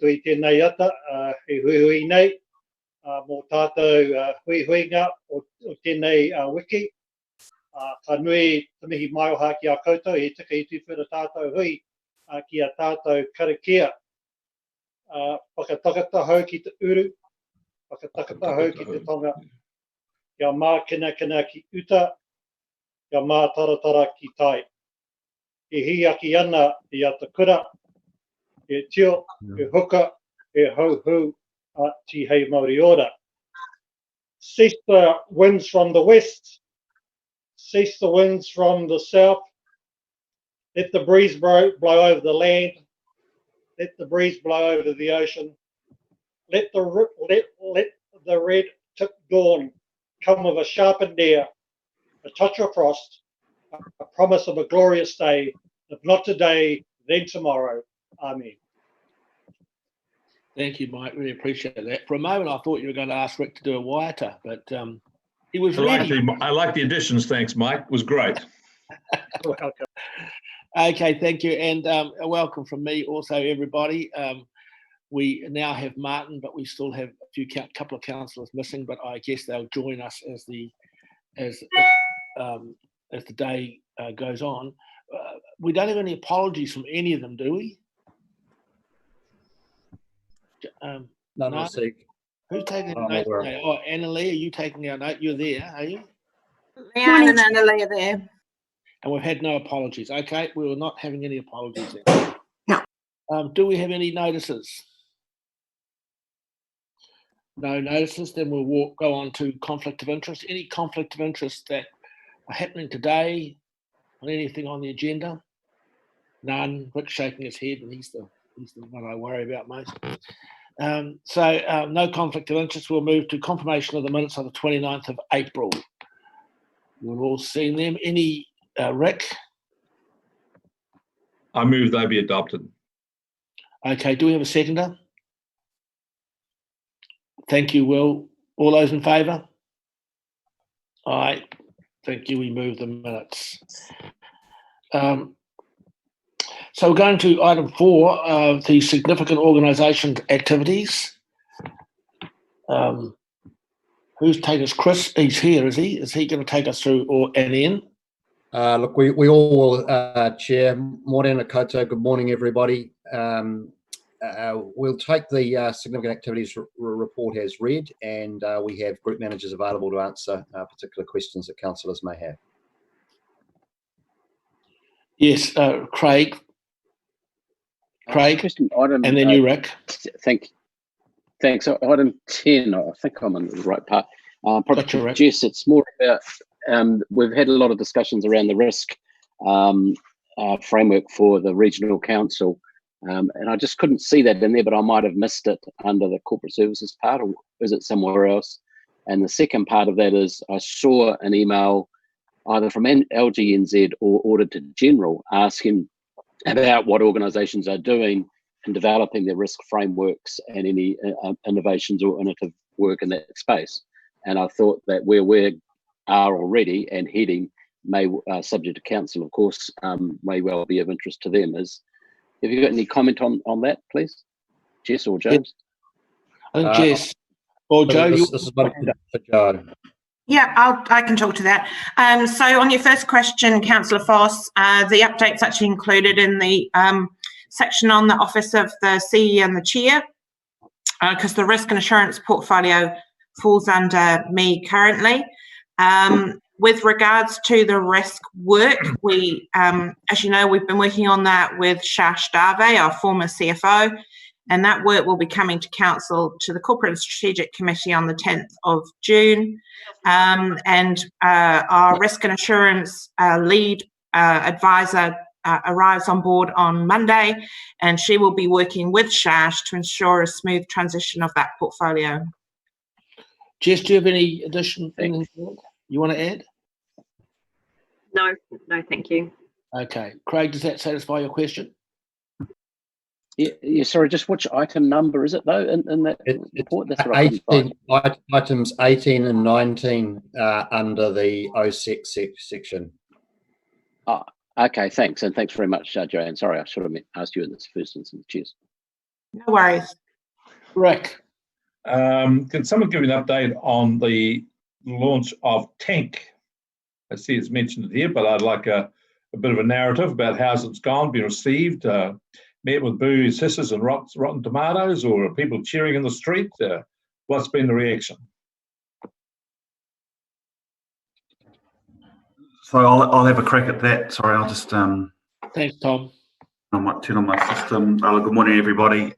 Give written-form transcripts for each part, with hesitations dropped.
koutou I tēnei ata, he hui nei, mō tātou huinga o tēnei wiki. Ka nui tamihi mai o Hawke a koutou, he tika I tuwhera tātou hui ki a tātou Karakia. Whakatakata hau ki te uru, whakatakata hau ki te tonga, kia mākina ki uta, kia mātaratara ki tai. E hiaki ana I ata kura, e tio, e huka, e hauhu, ti hei Māori ora. Cease the winds from the west, cease the winds from the south, let the breeze blow over the land, let the breeze blow over the ocean, let the red tip dawn come with a sharpened ear, a touch of frost, a promise of a glorious day, if not today, then tomorrow. Amen. Thank you, Mike. Really appreciate that. For a moment, I thought you were going to ask Rick to do a waiata, but he was ready. I like the additions. Thanks, Mike. It was great. Welcome. Okay, thank you. And a welcome from me also, everybody. We now have Martin, but we still have a couple of councillors missing, but I guess they'll join us as the day goes on. We don't have any apologies from any of them, do we? None received. Who's taking a note today? Oh, Annalee, are you taking our note? You're there, are you? Leanne and Annalee are there. And we've had no apologies. Okay, we were not having any apologies then. No. Do we have any notices? No notices. Then we'll go on to conflict of interest. Any conflict of interest that are happening today on anything on the agenda? None. Rick's shaking his head, and he's the one I worry about most. So no conflict of interest. We'll move to confirmation of the minutes on the 29th of April. We've all seen them. Any, Rick? I move they be adopted. Okay, do we have a seconder? Thank you, Will. All those in favour? Aye. Thank you. We move the minutes. So we're going to item 4, the significant organisation activities. Who's taking us? Chris, he's here, is he? Is he going to take us through an in? Look, we all chair. Morena koutou, good morning, everybody. We'll take the significant activities report as read, and we have group managers available to answer particular questions that councillors may have. Yes, Craig. Item, and then you, Rick. Thanks. Item 10, I think I'm on the right part. Gotcha, Jess, it's more about, we've had a lot of discussions around the risk framework for the regional council, and I just couldn't see that in there, but I might have missed it under the corporate services part, or is it somewhere else? And the second part of that is I saw an email either from LGNZ or Auditor General asking about what organisations are doing in developing their risk frameworks and any innovations or innovative work in that space. And I thought that where we are already and heading may, subject to council, of course, may well be of interest to them. Have you got any comment on that, please? Jess or James? I think Jess or Joe. This is for Joe. Yeah, I can talk to that. So on your first question, Councillor Foss, the update's actually included in the section on the Office of the CEO and the Chair, because the risk and assurance portfolio falls under me currently. With regards to the risk work, we, as you know, we've been working on that with Shash Dave, our former CFO, and that work will be coming to Council, to the Corporate and Strategic Committee on the 10th of June. And our risk and assurance lead advisor arrives on board on Monday, and she will be working with Shash to ensure a smooth transition of that portfolio. Jess, do you have any additional things you want to add? No, thank you. Okay. Craig, does that satisfy your question? Yeah, sorry, just which item number is it though in that report? That's what 18, items 18 and 19 under the 06 section. Oh, okay, thanks. And thanks very much, Joanne. Sorry, I should have asked you in this first instance. Cheers. No worries. Rick, Can someone give me an update on the launch of Tank? I see it's mentioned here, but I'd like a bit of a narrative about how it's gone, been received, met with boos, hisses and rotten tomatoes, or are people cheering in the street? What's been the reaction? So I'll have a crack at that. Sorry, I'll just thanks, Tom. turn on my system. Good morning, everybody.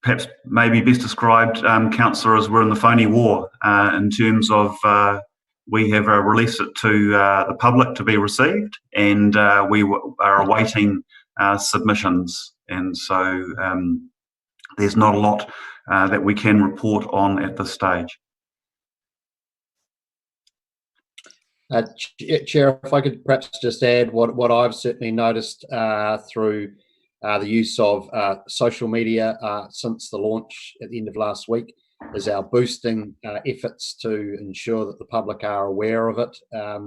Perhaps maybe best described, Councillor, as we're in the phony war in terms of we have released it to the public to be received, and we are awaiting submissions. And so there's not a lot that we can report on at this stage. Chair, if I could perhaps just add what I've certainly noticed through the use of social media since the launch at the end of last week is our boosting efforts to ensure that the public are aware of it. I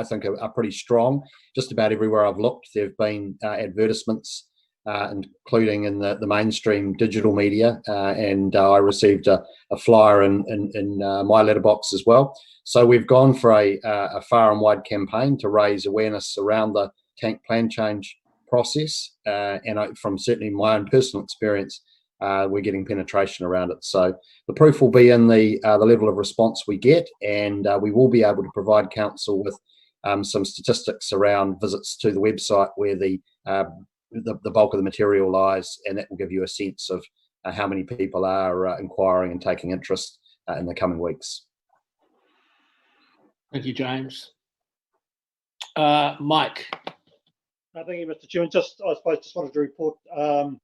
think are pretty strong. Just about everywhere I've looked, there have been advertisements, including in the mainstream digital media, and I received a flyer in my letterbox as well. So we've gone for a far and wide campaign to raise awareness around the tank plan change process, and from certainly my own personal experience, we're getting penetration around it. So the proof will be in the level of response we get, and we will be able to provide council with some statistics around visits to the website where the bulk of the material lies, and that will give you a sense of how many people are inquiring and taking interest in the coming weeks. Thank you, James. Mike. Thank you, Mr. Chairman. I suppose just wanted to report from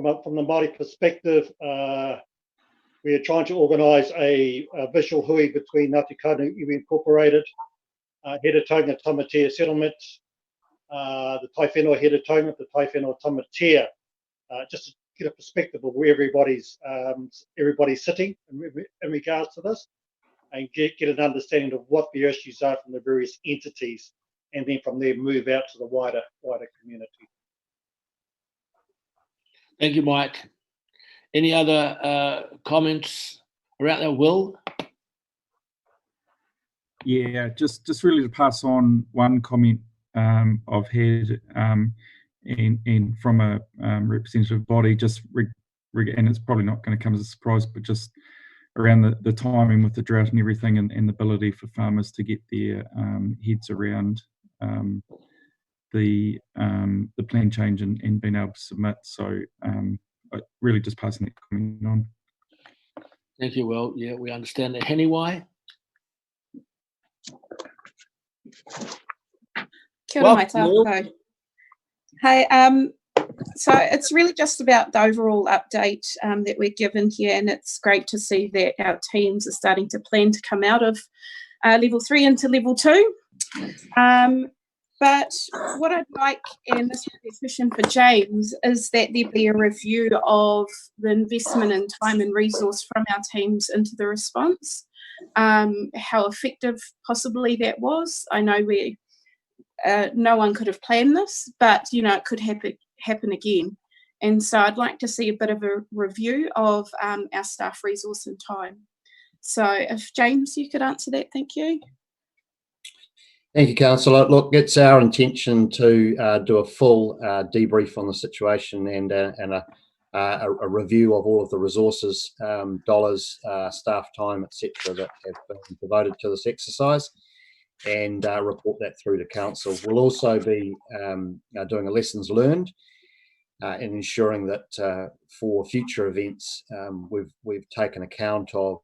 the Māori perspective, we are trying to organise a visual hui between Ngāti Kaurau Iwi Incorporated, Heretaunga Tamatea Settlement, the Tai Whenua Heretaunga, the Tai Whenua Tamatea, just to get a perspective of where everybody's sitting in regards to this, and get an understanding of what the issues are from the various entities, and then from there move out to the wider community. Thank you, Mike. Any other comments around that, Will? Yeah, just really to pass on one comment I've had and from a representative body, and it's probably not going to come as a surprise, but just around the timing with the drought and everything, and the ability for farmers to get their heads around the plan change and being able to submit. So really just passing that comment on. Thank you, Will. Yeah, we understand that. Heniwai? Kia ora mai tātou. Hey, so it's really just about the overall update that we're given here, and it's great to see that our teams are starting to plan to come out of level 3 into level 2. But what I'd like, and this would be a question for James, is that there be a review of the investment in time and resource from our teams into the response, how effective possibly that was. I know no one could have planned this, but it could happen again. And so I'd like to see a bit of a review of our staff resource and time. So if James, you could answer that, thank you. Thank you, Councillor. Look, it's our intention to do a full debrief on the situation and a review of all of the resources, dollars, staff time, etc., that have been devoted to this exercise, and report that through to Council. We'll also be doing a lessons learned and ensuring that for future events we've taken account of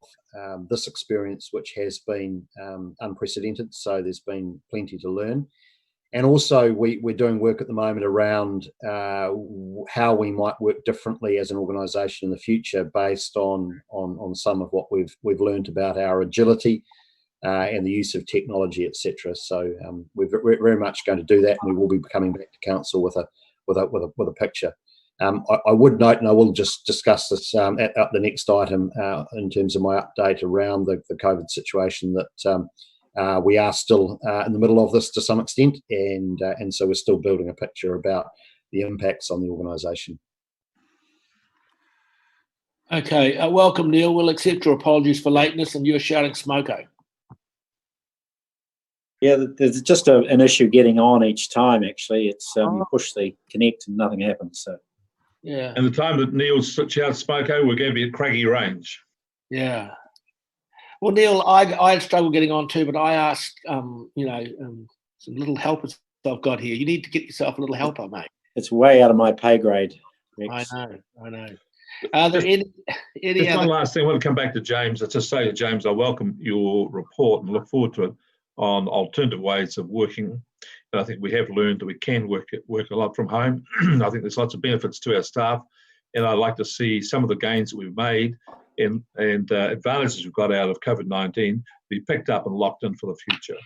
this experience, which has been unprecedented, so there's been plenty to learn. And also we're doing work at the moment around how we might work differently as an organisation in the future based on some of what we've learned about our agility and the use of technology, etc. So we're very much going to do that, and we will be coming back to Council with a picture. I would note, and I will just discuss this at the next item in terms of my update around the COVID situation, that we are still in the middle of this to some extent, and so we're still building a picture about the impacts on the organisation. Okay, welcome, Neil. We'll accept your apologies for lateness, and you're shouting smoko. Yeah, there's just an issue getting on each time, actually. It's you push the connect and nothing happens. So. Yeah. And the time that Neil shouts smoko, we're going to be at Craggy Range. Yeah. Well, Neil, I struggle getting on too, but I asked, some little helpers I've got here. You need to get yourself a little helper, mate. It's way out of my pay grade, Rex. I know. Are there any just other... one last thing. I want to come back to James. I just say to James, I welcome your report and look forward to it on alternative ways of working. And I think we have learned that we can work a lot from home. I think there's lots of benefits to our staff, and I'd like to see some of the gains that we've made and advantages we've got out of COVID-19 be picked up and locked in for the future.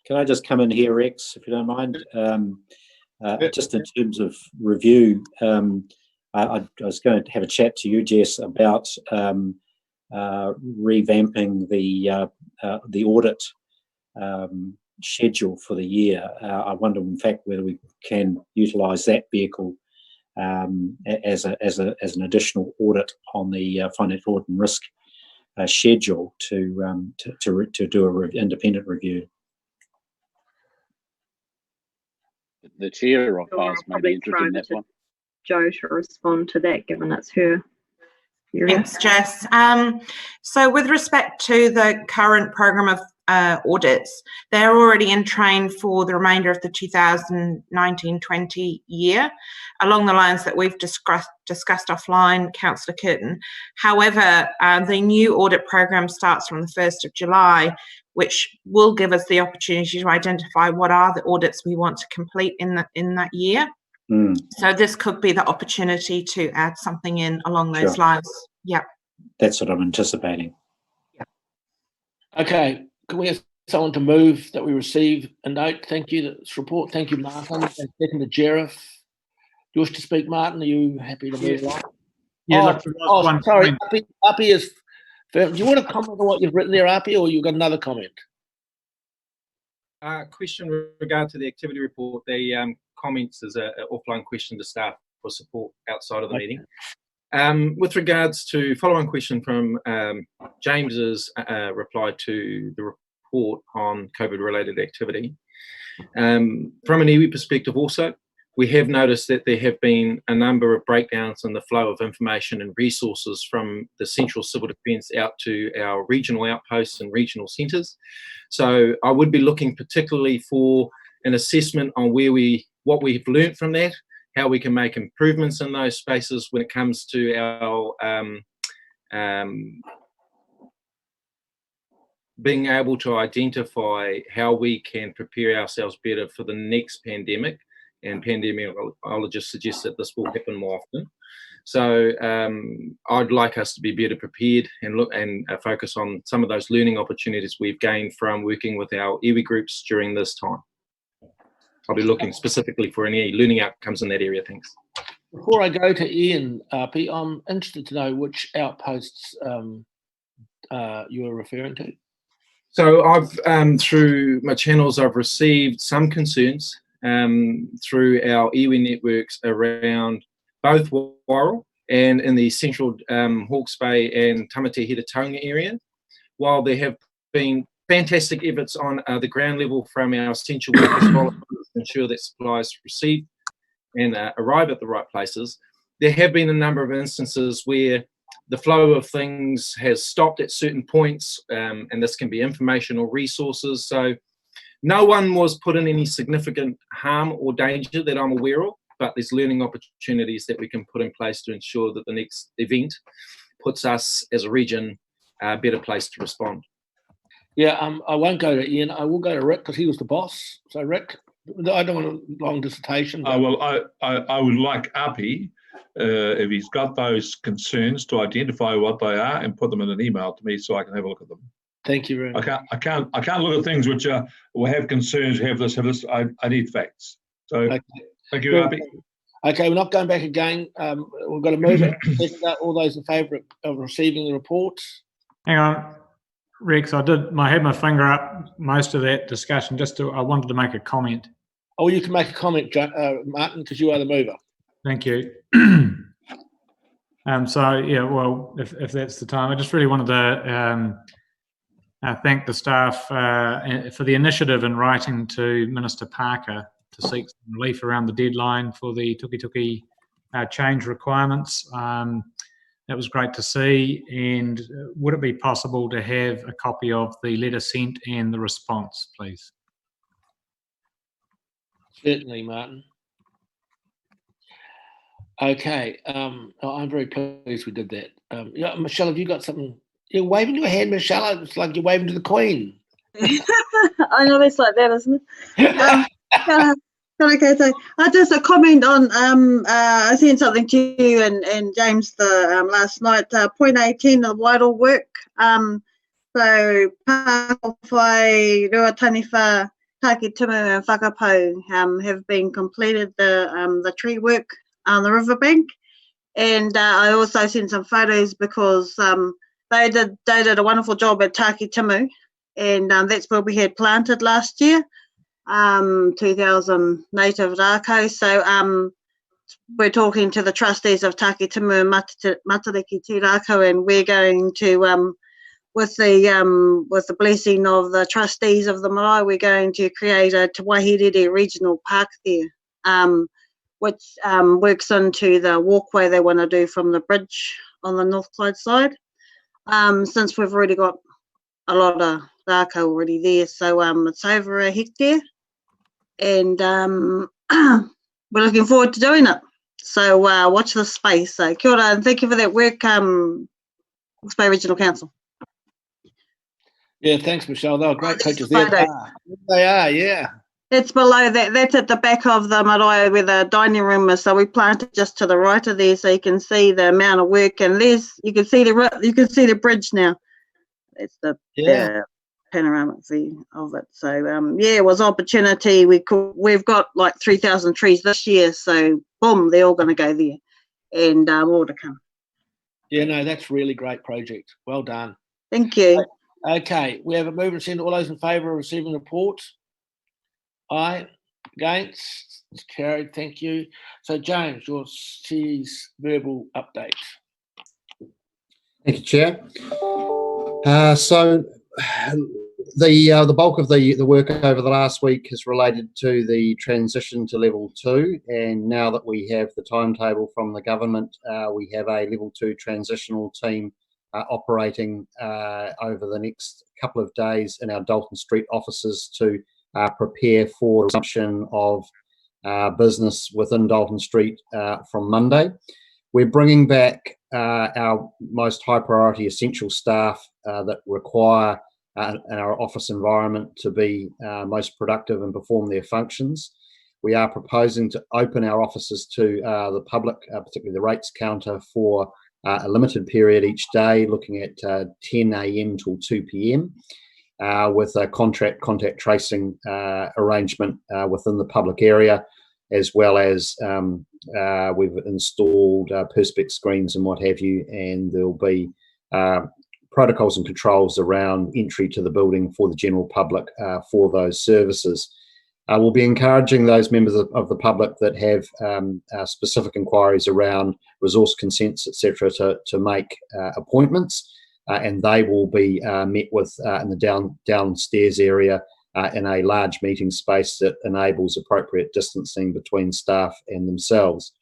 Can I just come in here, Rex, if you don't mind? Just in terms of review, I was going to have a chat to you, Jess, about revamping the audit schedule for the year. I wonder, in fact, whether we can utilise that vehicle as an additional audit on the financial audit and risk schedule to do an independent review. The chair of FARS may be interested in that one. Jo to respond to that, given it's her area. Thanks, Jess. So with respect to the current program of audits, they're already in train for the remainder of the 2019-20 year, along the lines that we've discussed offline, Councillor Curtin. However, the new audit program starts from the 1st of July, which will give us the opportunity to identify what are the audits we want to complete in that year. So this could be the opportunity to add something in along those lines. Yeah. That's what I'm anticipating. Yeah. Okay. Can we have someone to move that we receive a note? Thank you. This report. Thank you, Martin. And second to Jerif. Do you wish to speak, Martin? Are you happy to move on? Yeah, sorry. Api is. Do you want to comment on what you've written there, Api, or you've got another comment? Question with regard to the activity report. The comments is an offline question to staff for support outside of the meeting. With regards to follow-on question from James's reply to the report on COVID-related activity. From an iwi perspective also, we have noticed that there have been a number of breakdowns in the flow of information and resources from the Central Civil Defence out to our regional outposts and regional centres. So I would be looking particularly for an assessment on what we've learnt from that, how we can make improvements in those spaces when it comes to our being able to identify how we can prepare ourselves better for the next pandemic. And pandemiologists suggest that this will happen more often. So I'd like us to be better prepared and look and focus on some of those learning opportunities we've gained from working with our iwi groups during this time. I'll be looking specifically for any learning outcomes in that area. Thanks. Before I go to Ian, Api, I'm interested to know which outposts you are referring to. So I've, through my channels, I've received some concerns through our iwi networks around both Warrell and in the central Hawke's Bay and Tamatea Tonga area. While there have been fantastic efforts on the ground level from our essential workers to ensure that supplies receive and arrive at the right places, there have been a number of instances where the flow of things has stopped at certain points, and this can be information or resources. So no one was put in any significant harm or danger that I'm aware of, but there's learning opportunities that we can put in place to ensure that the next event puts us as a region better placed to respond. Yeah, I won't go to Ian. I will go to Rick because he was the boss. So Rick, I don't want a long dissertation. Well, I would like Api, if he's got those concerns, to identify what they are and put them in an email to me so I can have a look at them. Thank you very much. I can't look at things which will have concerns, have this. I need facts. So okay. Thank you, Api. Okay, we're not going back again. We've got to move it. All those in favour of receiving the reports. Hang on. Rex, I had my finger up most of that discussion. I wanted to make a comment. Oh, you can make a comment, Martin, because you are the mover. Thank you. So yeah, well, if that's the time, I just really wanted to thank the staff for the initiative in writing to Minister Parker to seek some relief around the deadline for the tuki change requirements. That was great to see. And would it be possible to have a copy of the letter sent and the response, please? Certainly, Martin. Okay, I'm very pleased we did that. Yeah, Michelle, have you got something? You're waving your hand, Michelle. It's like you're waving to the Queen. I know it's like that, isn't it? Okay, so just a comment on I sent something to you and James last night. Point 18 of vital work. So Pāwhai, Ruataniwha, Taki Timu and Whakapau have been completed the tree work on the riverbank, and I also sent some photos because they did a wonderful job at Taki Timu, and that's where we had planted last year. 2,000 native rākau. So we're talking to the trustees of Taki Timu and Matariki Tū Rākau, and we're going to, with the blessing of the trustees of the marae, we're going to create a Te Wahirere regional park there, which works into the walkway they want to do from the bridge on the North Clyde side. Since we've already got a lot of rākau already there, so it's over a hectare. And we're looking forward to doing it. So watch this space. So kia ora, and thank you for that work, Hawke's Bay Regional Council. Yeah, thanks, Michelle. They were great pictures there. They are, yeah. It's below that. That's at the back of the marae where the dining room is. So we planted just to the right of there, so you can see the amount of work. And you can see the bridge now. That's the panoramic view of it. So yeah, it was opportunity. We've got like 3,000 trees this year, so boom, they're all going to go there, and more to come. Yeah, no, that's really great project. Well done. Thank you. Okay, we have a movement sent. All those in favour of receiving reports? Aye. Against? It's carried. Thank you. So James, your C's verbal update. Thank you, Chair. So the bulk of the work over the last week is related to the transition to level 2, and now that we have the timetable from the government, we have a level 2 transitional team operating over the next couple of days in our Dalton Street offices to prepare for resumption of business within Dalton Street from Monday. We're bringing back our most high priority essential staff that require our office environment to be most productive and perform their functions. We are proposing to open our offices to the public, particularly the rates counter, for a limited period each day, looking at 10 a.m. till 2 p.m. With a contact tracing arrangement within the public area, as well as we've installed perspex screens and what have you, and there'll be protocols and controls around entry to the building for the general public for those services. We'll be encouraging those members of the public that have specific inquiries around resource consents, etc., to make appointments, and they will be met with in the downstairs area in a large meeting space that enables appropriate distancing between staff and themselves.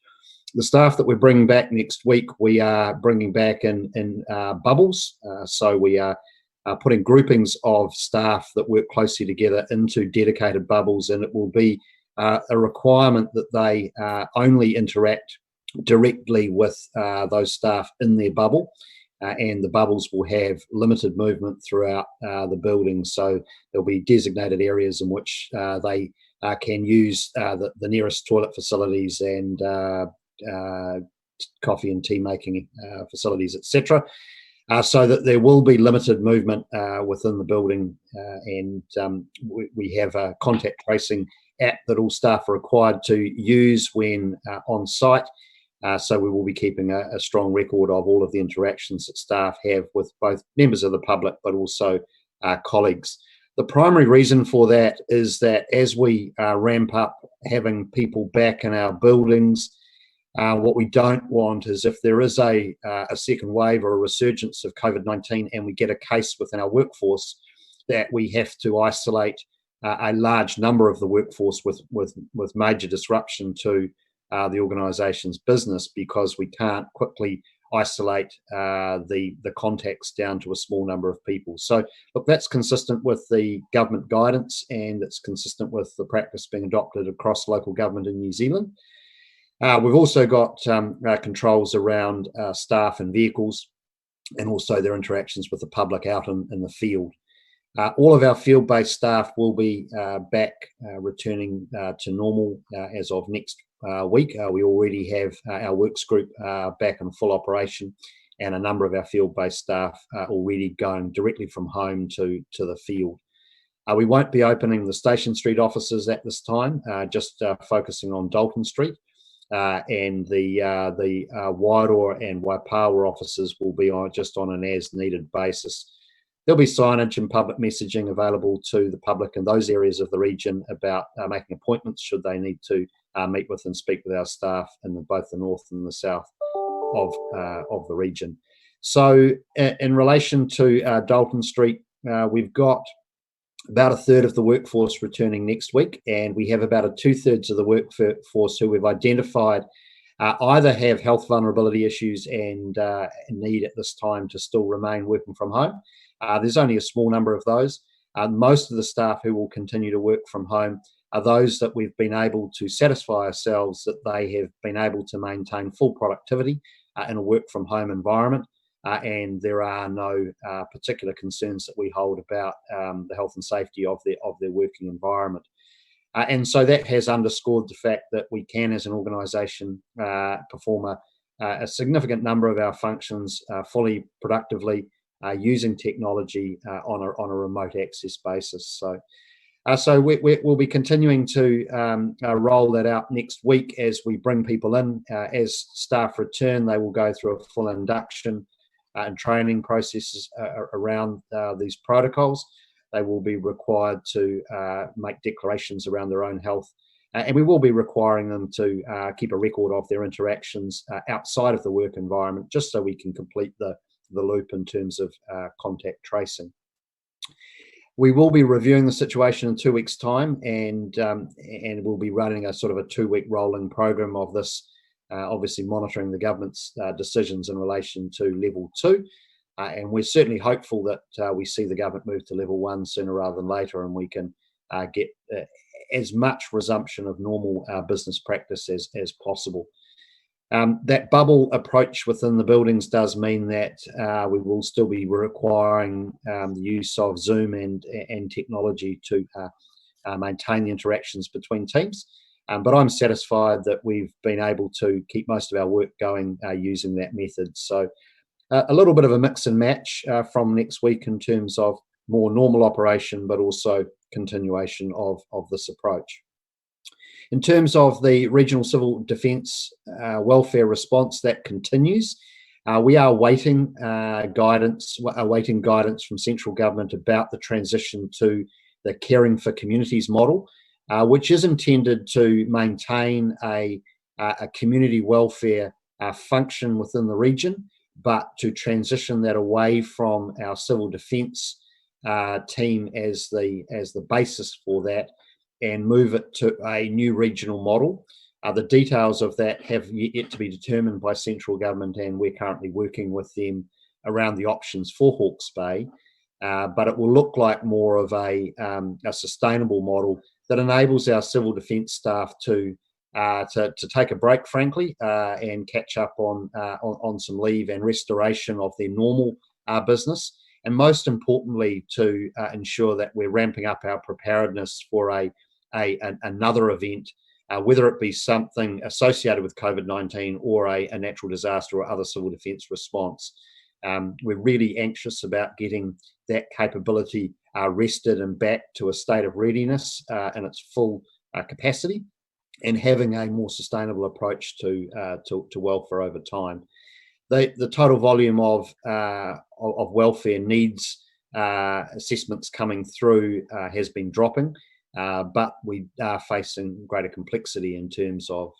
The staff that we're bringing back next week, we are bringing back in bubbles. So we are putting groupings of staff that work closely together into dedicated bubbles, and it will be a requirement that they only interact directly with those staff in their bubble. And the bubbles will have limited movement throughout the building. So there'll be designated areas in which they can use the nearest toilet facilities and coffee and tea making facilities, etc. So that there will be limited movement within the building, and we have a contact tracing app that all staff are required to use when on site. So we will be keeping a strong record of all of the interactions that staff have with both members of the public, but also colleagues. The primary reason for that is that as we ramp up having people back in our buildings, what we don't want is if there is a second wave or a resurgence of COVID-19 and we get a case within our workforce, that we have to isolate a large number of the workforce with major disruption to the organisation's business, because we can't quickly isolate the contacts down to a small number of people. So look, that's consistent with the government guidance, and it's consistent with the practice being adopted across local government in New Zealand. We've also got controls around staff and vehicles, and also their interactions with the public out in the field. All of our field-based staff will be back returning to normal as of next week. We already have our works group back in full operation, and a number of our field-based staff already going directly from home to the field. We won't be opening the Station Street offices at this time, just focusing on Dalton Street. And the Wairoa and Waipawa offices will be just on an as-needed basis. There'll be signage and public messaging available to the public in those areas of the region about making appointments should they need to meet with and speak with our staff in both the north and the south of the region. So in relation to Dalton Street, we've got about a third of the workforce returning next week, and we have about 2/3 of the workforce who we've identified either have health vulnerability issues and need at this time to still remain working from home. There's only a small number of those. Most of the staff who will continue to work from home are those that we've been able to satisfy ourselves that they have been able to maintain full productivity in a work from home environment. And there are no particular concerns that we hold about the health and safety of their working environment. And so that has underscored the fact that we can, as an organisation, perform a significant number of our functions fully productively using technology on a remote access basis. So we'll be continuing to roll that out next week as we bring people in. As staff return, they will go through a full induction and training processes around these protocols. They will be required to make declarations around their own health, and we will be requiring them to keep a record of their interactions outside of the work environment, just so we can complete the loop in terms of contact tracing. We will be reviewing the situation in 2 weeks' time, and we'll be running a sort of a 2-week rolling program of this, obviously monitoring the government's decisions in relation to level 2. And we're certainly hopeful that we see the government move to level 1 sooner rather than later, and we can get as much resumption of normal business practice as possible. That bubble approach within the buildings does mean that we will still be requiring the use of Zoom and technology to maintain the interactions between teams. But I'm satisfied that we've been able to keep most of our work going using that method. So a little bit of a mix and match from next week in terms of more normal operation, but also continuation of this approach. In terms of the Regional Civil Defence welfare response, that continues. We are awaiting guidance from central government about the transition to the Caring for Communities model, which is intended to maintain a community welfare function within the region, but to transition that away from our civil defence team as the basis for that, and move it to a new regional model. The details of that have yet to be determined by central government, and we're currently working with them around the options for Hawke's Bay. But it will look like more of a sustainable model that enables our civil defence staff to take a break, frankly, and catch up on some leave and restoration of their normal business, and most importantly to ensure that we're ramping up our preparedness for another event, whether it be something associated with COVID-19 or a natural disaster or other civil defence response. We're really anxious about getting that capability rested and back to a state of readiness in its full capacity. and having a more sustainable approach to welfare over time. The total volume of welfare needs assessments coming through has been dropping, but we are facing greater complexity in terms of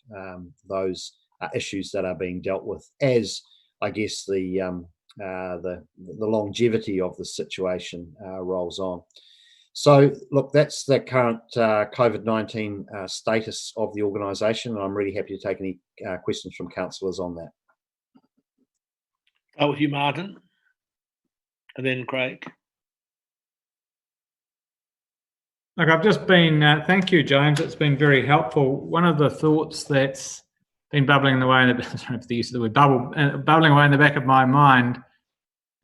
those issues that are being dealt with as, I guess, the longevity of the situation rolls on. So, look, that's the current COVID-19 status of the organisation, and I'm really happy to take any questions from councillors on that. Start with you, Martin, and then Craig. Look, I've just been, thank you, James. It's been very helpful. One of the thoughts that's been bubbling away, sorry for the use of the word bubbling away in the back of my mind,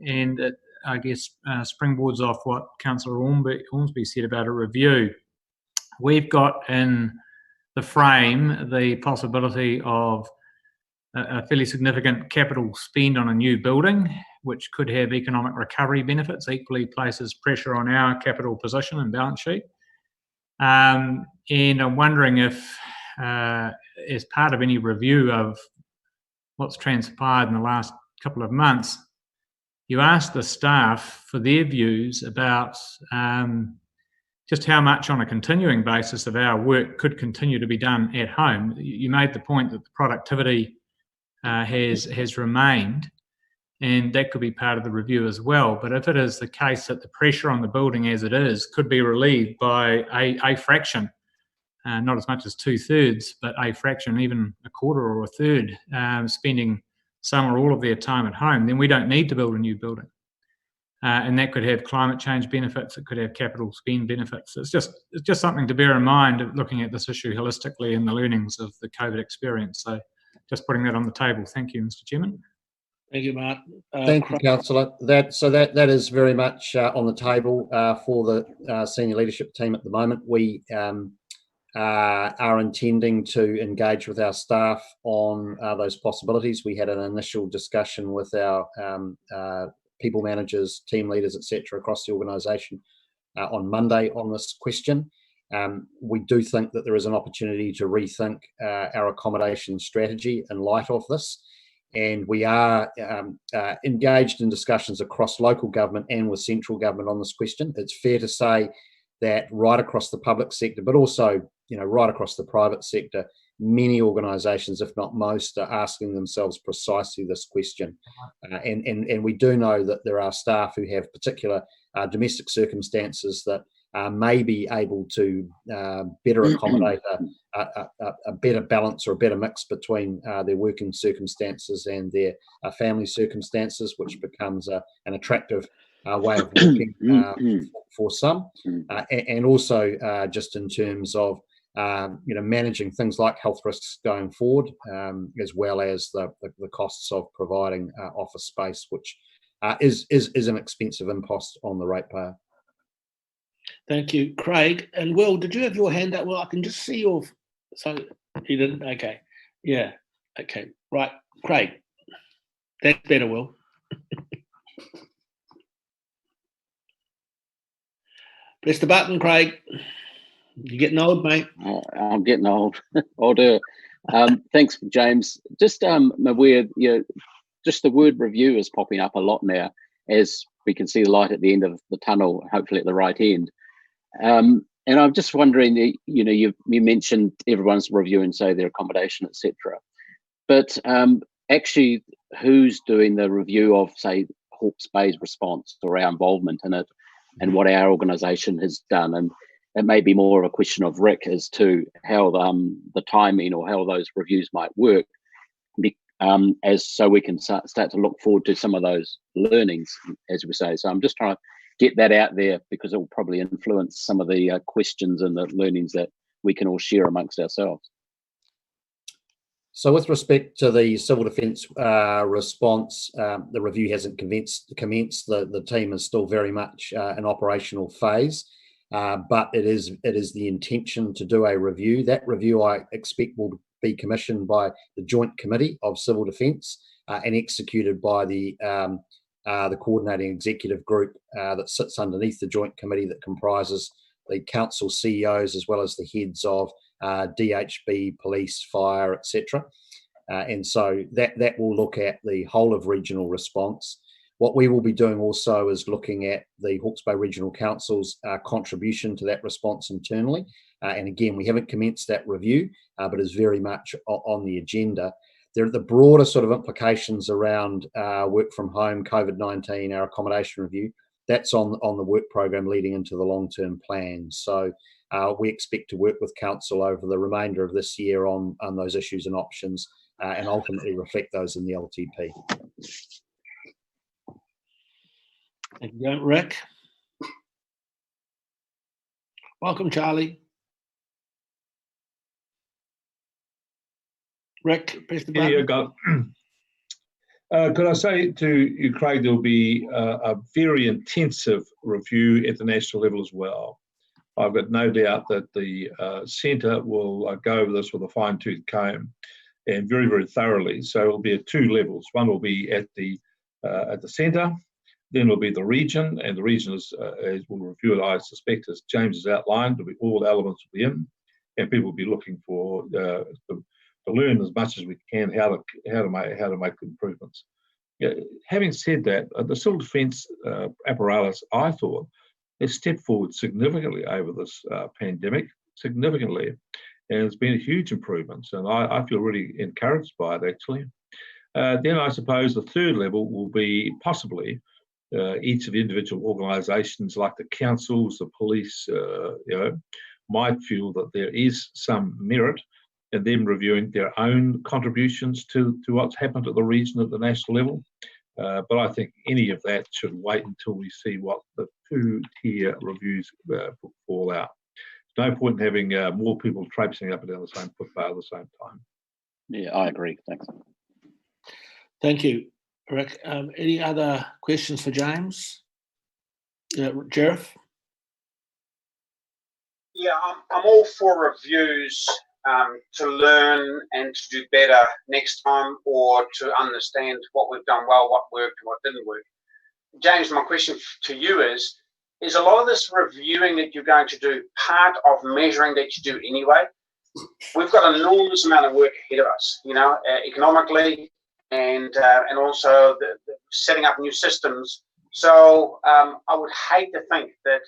and it, I guess, springboards off what Councillor Ormsby said about a review. We've got in the frame the possibility of a fairly significant capital spend on a new building, which could have economic recovery benefits, equally places pressure on our capital position and balance sheet. And I'm wondering if, as part of any review of what's transpired in the last couple of months, you ask the staff for their views about just how much on a continuing basis of our work could continue to be done at home. You made the point that the productivity has remained, and that could be part of the review as well. But if it is the case that the pressure on the building as it is could be relieved by a fraction, not as much as 2/3, but a fraction, even a quarter or a third, spending some or all of their time at home, then we don't need to build a new building. And that could have climate change benefits, it could have capital spend benefits. It's just something to bear in mind looking at this issue holistically and the learnings of the COVID experience. So just putting that on the table. Thank you, Mr. Chairman. Thank you, Martin. Thank you, Councillor. That is very much on the table for the senior leadership team at the moment. We are intending to engage with our staff on those possibilities. We had an initial discussion with our people managers, team leaders, etc., across the organisation on Monday on this question. We do think that there is an opportunity to rethink our accommodation strategy in light of this, and we are engaged in discussions across local government and with central government on this question. It's fair to say that right across the public sector, but also right across the private sector, many organisations, if not most, are asking themselves precisely this question. And we do know that there are staff who have particular domestic circumstances that may be able to better accommodate a better balance or a better mix between their working circumstances and their family circumstances, which becomes an attractive way of working for some. And also just in terms of managing things like health risks going forward, as well as the costs of providing office space, which is an expensive impost on the ratepayer. Thank you, Craig. And Will, did you have your hand up? Well, I can just see your. So you didn't. Okay. Yeah. Okay. Right, Craig. That's better, Will. Press the button, Craig. You're getting old, mate. I'm getting old. I'll do it. Thanks, James. Just just the word review is popping up a lot now, as we can see the light at the end of the tunnel, hopefully at the right end. And I'm just wondering, you mentioned everyone's reviewing, say, their accommodation, etc. But actually, who's doing the review of, say, Hawke's Bay's response or our involvement in it, and what our organisation has done? And it may be more of a question of Rick as to how the timing or how those reviews might work, so we can start to look forward to some of those learnings, as we say. So I'm just trying to get that out there because it will probably influence some of the questions and the learnings that we can all share amongst ourselves. So with respect to the civil defence response, the review hasn't commenced. The team is still very much an operational phase, but it is the intention to do a review. That review, I expect, will be commissioned by the Joint Committee of Civil Defence and executed by the coordinating executive group that sits underneath the Joint Committee that comprises the council CEOs as well as the heads of DHB, police, fire, etc. And so that will look at the whole of regional response. What we will be doing also is looking at the Hawke's Bay Regional Council's contribution to that response internally. And again, we haven't commenced that review, but is very much on the agenda. There are the broader sort of implications around work from home, COVID-19, our accommodation review. That's on the work program leading into the long-term plan. So we expect to work with council over the remainder of this year on those issues and options, and ultimately reflect those in the LTP. Thank you, Rick. Welcome, Charlie. Rick, press the button. Yeah, you got it. Could I say to you, Craig, there'll be a very intensive review at the national level as well. I've got no doubt that the centre will go over this with a fine-tooth comb and very, very thoroughly. So it'll be at two levels. One will be at the centre, then it'll be the region, and the region is will review it, I suspect, as James has outlined. There'll be all the elements will be in, and people will be looking for to learn as much as we can how to make improvements. Having said that, the civil defence apparatus, I thought, has stepped forward significantly over this pandemic, significantly, and it's been a huge improvement. And I feel really encouraged by it, actually. Then I suppose the third level will be possibly each of the individual organisations, like the councils, the police, might feel that there is some merit in them reviewing their own contributions to what's happened at the region at the national level. But I think any of that should wait until we see what the two-tier reviews fall out. There's no point in having more people traipsing up and down the same footpath at the same time. Yeah, I agree. Thanks. Thank you, Rick. Any other questions for James? Jerif? Yeah, I'm all for reviews to learn and to do better next time, or to understand what we've done well, what worked and what didn't work. James, my question to you is a lot of this reviewing that you're going to do part of measuring that you do anyway? We've got an enormous amount of work ahead of us, economically, and also the setting up new systems. So I would hate to think that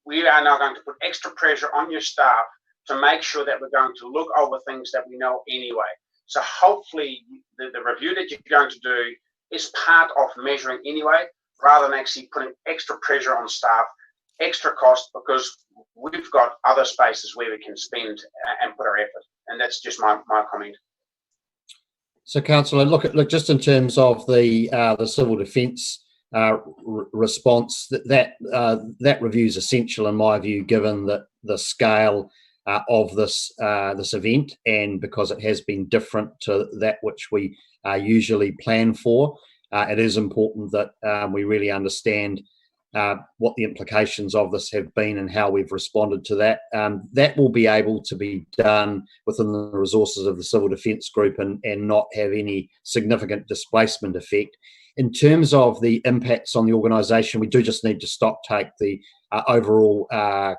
we are now going to put extra pressure on your staff to make sure that we're going to look over things that we know anyway. So hopefully the review that you're going to do is part of measuring anyway, rather than actually putting extra pressure on staff, extra cost, because we've got other spaces where we can spend and put our effort. And that's just my comment. So, Councillor, look, just in terms of the civil defence response, that review is essential in my view, given that the scale of this event, and because it has been different to that which we usually plan for. It is important that we really understand what the implications of this have been and how we've responded to that. That will be able to be done within the resources of the Civil Defence Group and not have any significant displacement effect. In terms of the impacts on the organisation, we do just need to stock take the overall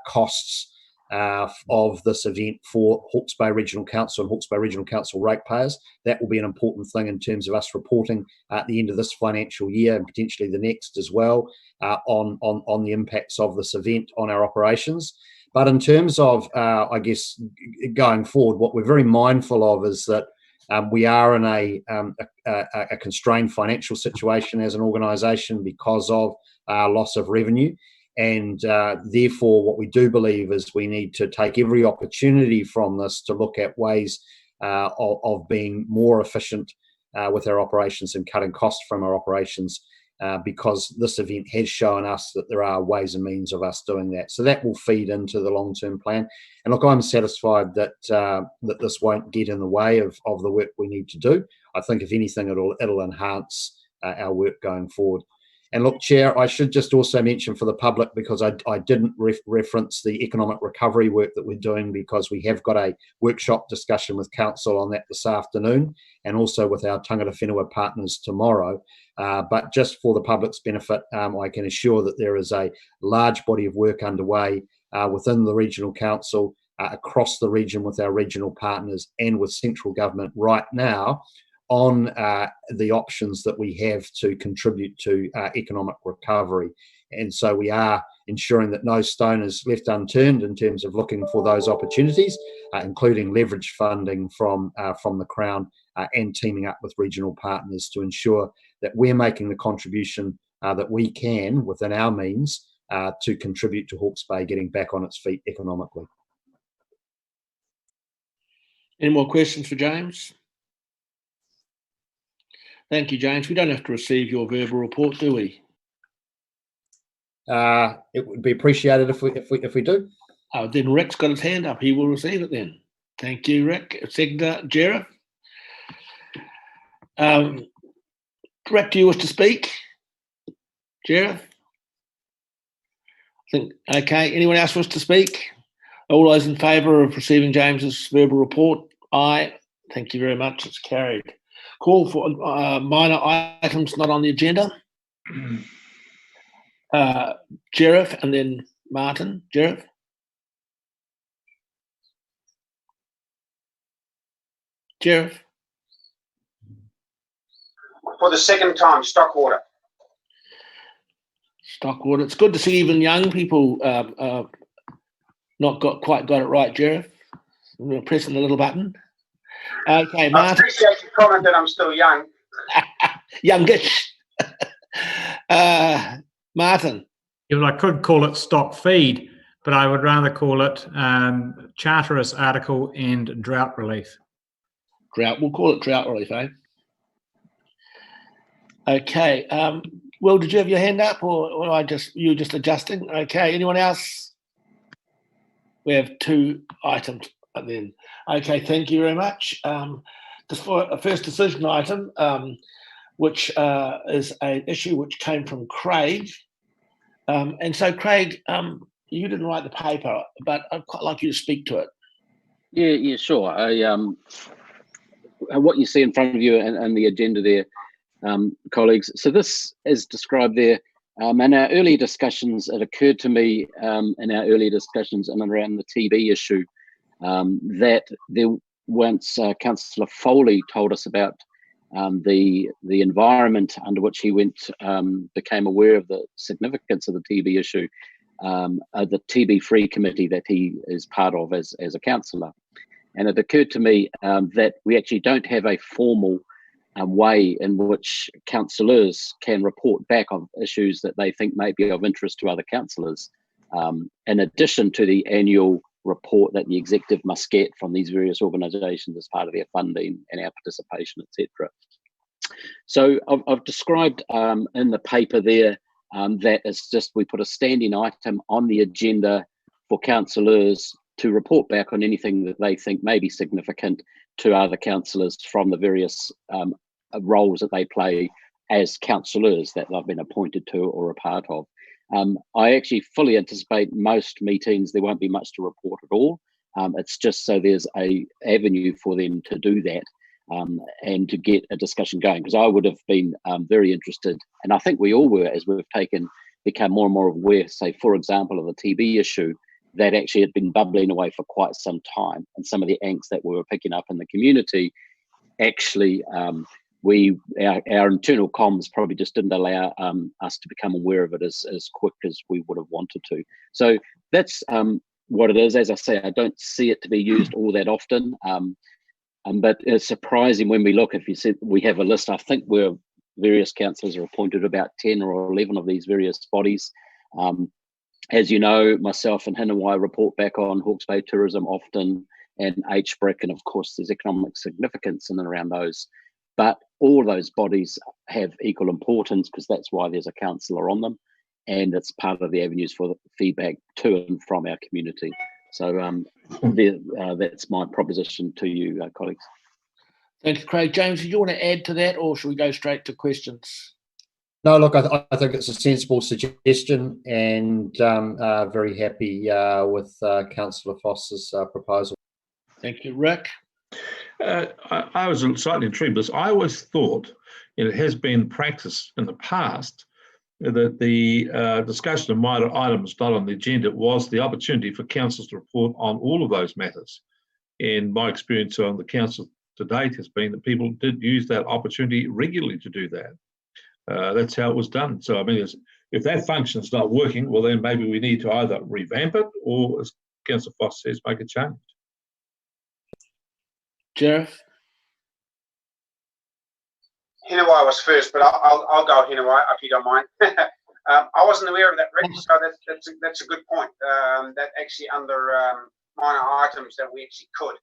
costs of this event for Hawke's Bay Regional Council and Hawke's Bay Regional Council ratepayers. That will be an important thing in terms of us reporting at the end of this financial year and potentially the next as well on the impacts of this event on our operations. But in terms of, I guess, going forward, what we're very mindful of is that we are in a constrained financial situation as an organisation because of our loss of revenue. And therefore, what we do believe is we need to take every opportunity from this to look at ways of being more efficient with our operations and cutting costs from our operations, because this event has shown us that there are ways and means of us doing that. So that will feed into the long-term plan. And look, I'm satisfied that that this won't get in the way of the work we need to do. I think if anything, it'll enhance our work going forward. And look, Chair, I should just also mention for the public, because I didn't reference the economic recovery work that we're doing, because we have got a workshop discussion with Council on that this afternoon, and also with our tangata whenua partners tomorrow. But just for the public's benefit, I can assure that there is a large body of work underway within the regional council, across the region with our regional partners and with central government right now on the options that we have to contribute to economic recovery. And so we are ensuring that no stone is left unturned in terms of looking for those opportunities, including leverage funding from the Crown and teaming up with regional partners to ensure that we're making the contribution that we can within our means to contribute to Hawke's Bay getting back on its feet economically. Any more questions for James? Thank you, James. We don't have to receive your verbal report, do we? It would be appreciated if we do. Oh, then Rick's got his hand up. He will receive it then. Thank you, Rick. Seconder, Jareth. Rick, do you wish to speak? Jareth? I think, okay. Anyone else wish to speak? All those in favour of receiving James's verbal report? Aye. Thank you very much. It's carried. Call for minor items not on the agenda. Jareth and then Martin. Jareth? Jareth? For the second time, stock order. Stock order. It's good to see even young people not quite got it right, Jareth. We're pressing the little button. Okay, Martin. I appreciate your comment that I'm still young. Youngish. Martin. Yeah, well, I could call it stock feed, but I would rather call it Charteris article and drought relief. Drought. We'll call it drought relief, eh? Okay. Will, did you have your hand up, or you were just adjusting? Okay. Anyone else? We have 2 items then. Okay. Thank you very much. Just for a first decision item, which is an issue which came from Craig. And so, Craig, you didn't write the paper, but I'd quite like you to speak to it. Yeah, sure. What you see in front of you and the agenda there, colleagues. So this is described there. In our earlier discussions, it occurred to me in our earlier discussions in and around the TB issue that there once Councillor Foley told us about the environment under which he became aware of the significance of the TB issue, the TB Free Committee that he is part of as a councillor. And it occurred to me that we actually don't have a formal way in which councillors can report back on issues that they think may be of interest to other councillors, in addition to the annual report that the executive must get from these various organisations as part of their funding and our participation, etc. So I've described in the paper there that it's just we put a standing item on the agenda for councillors to report back on anything that they think may be significant to other councillors from the various roles that they play as councillors that they've been appointed to or a part of. I actually fully anticipate most meetings there won't be much to report at all. It's just so there's a avenue for them to do that and to get a discussion going, because I would have been very interested, and I think we all were, as we've become more and more aware, say, for example, of the TB issue, that actually had been bubbling away for quite some time, and some of the angst that we were picking up in the community, actually, our internal comms probably just didn't allow us to become aware of it as quick as we would have wanted to. So that's what it is. As I say, I don't see it to be used all that often, but it's surprising when we look. If you said we have a list, I think where various councillors are appointed, about 10 or 11 of these various bodies. As you know, myself and Hinawai report back on Hawke's Bay tourism often, and HBRC, and of course there's economic significance in and around those. But all those bodies have equal importance because that's why there's a councillor on them, and it's part of the avenues for feedback to and from our community. So that's my proposition to you, colleagues. Thank you, Craig. James, did you want to add to that, or should we go straight to questions? No, look, I think it's a sensible suggestion, and very happy with Councillor Foss's proposal. Thank you, Rick. I was slightly intrigued because I always thought it has been practiced in the past that the discussion of minor items not on the agenda was the opportunity for councillors to report on all of those matters. And my experience on the council to date has been that people did use that opportunity regularly to do that. That's how it was done. So, I mean, if that function's not working, well, then maybe we need to either revamp it or, as Councillor Foss says, make a change. Sheriff? Hinawai was first, but I'll go Hinawai if you don't mind. I wasn't aware of that, Rick, so that's a good point. That actually under minor items that we actually could.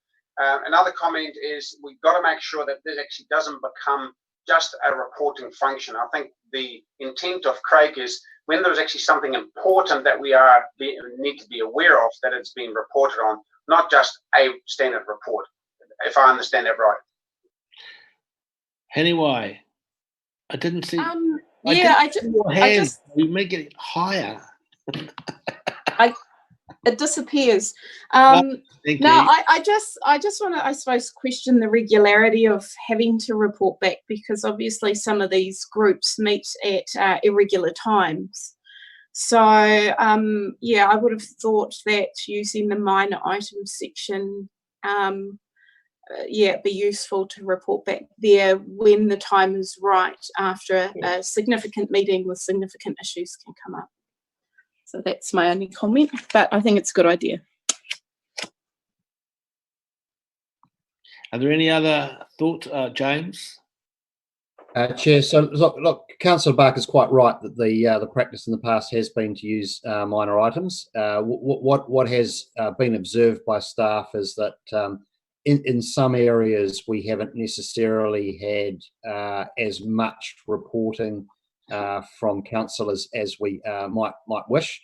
Another comment is we've got to make sure that this actually doesn't become just a reporting function. I think the intent of Craig is when there's actually something important that we need to be aware of, that it's being reported on, not just a standard report, if I understand that right. Anyway, I didn't see. Yeah, we make it higher. It disappears. Thank you. I just want to, I suppose, question the regularity of having to report back, because obviously some of these groups meet at irregular times. So yeah, I would have thought that using the minor items section, yeah, it'd be useful to report back there when the time is right after a significant meeting with significant issues can come up. So that's my only comment, but I think it's a good idea. Are there any other thoughts, James? Chair, so look, Councillor Barker's quite right that the practice in the past has been to use minor items. What has been observed by staff is that in some areas we haven't necessarily had as much reporting from councillors as we might wish,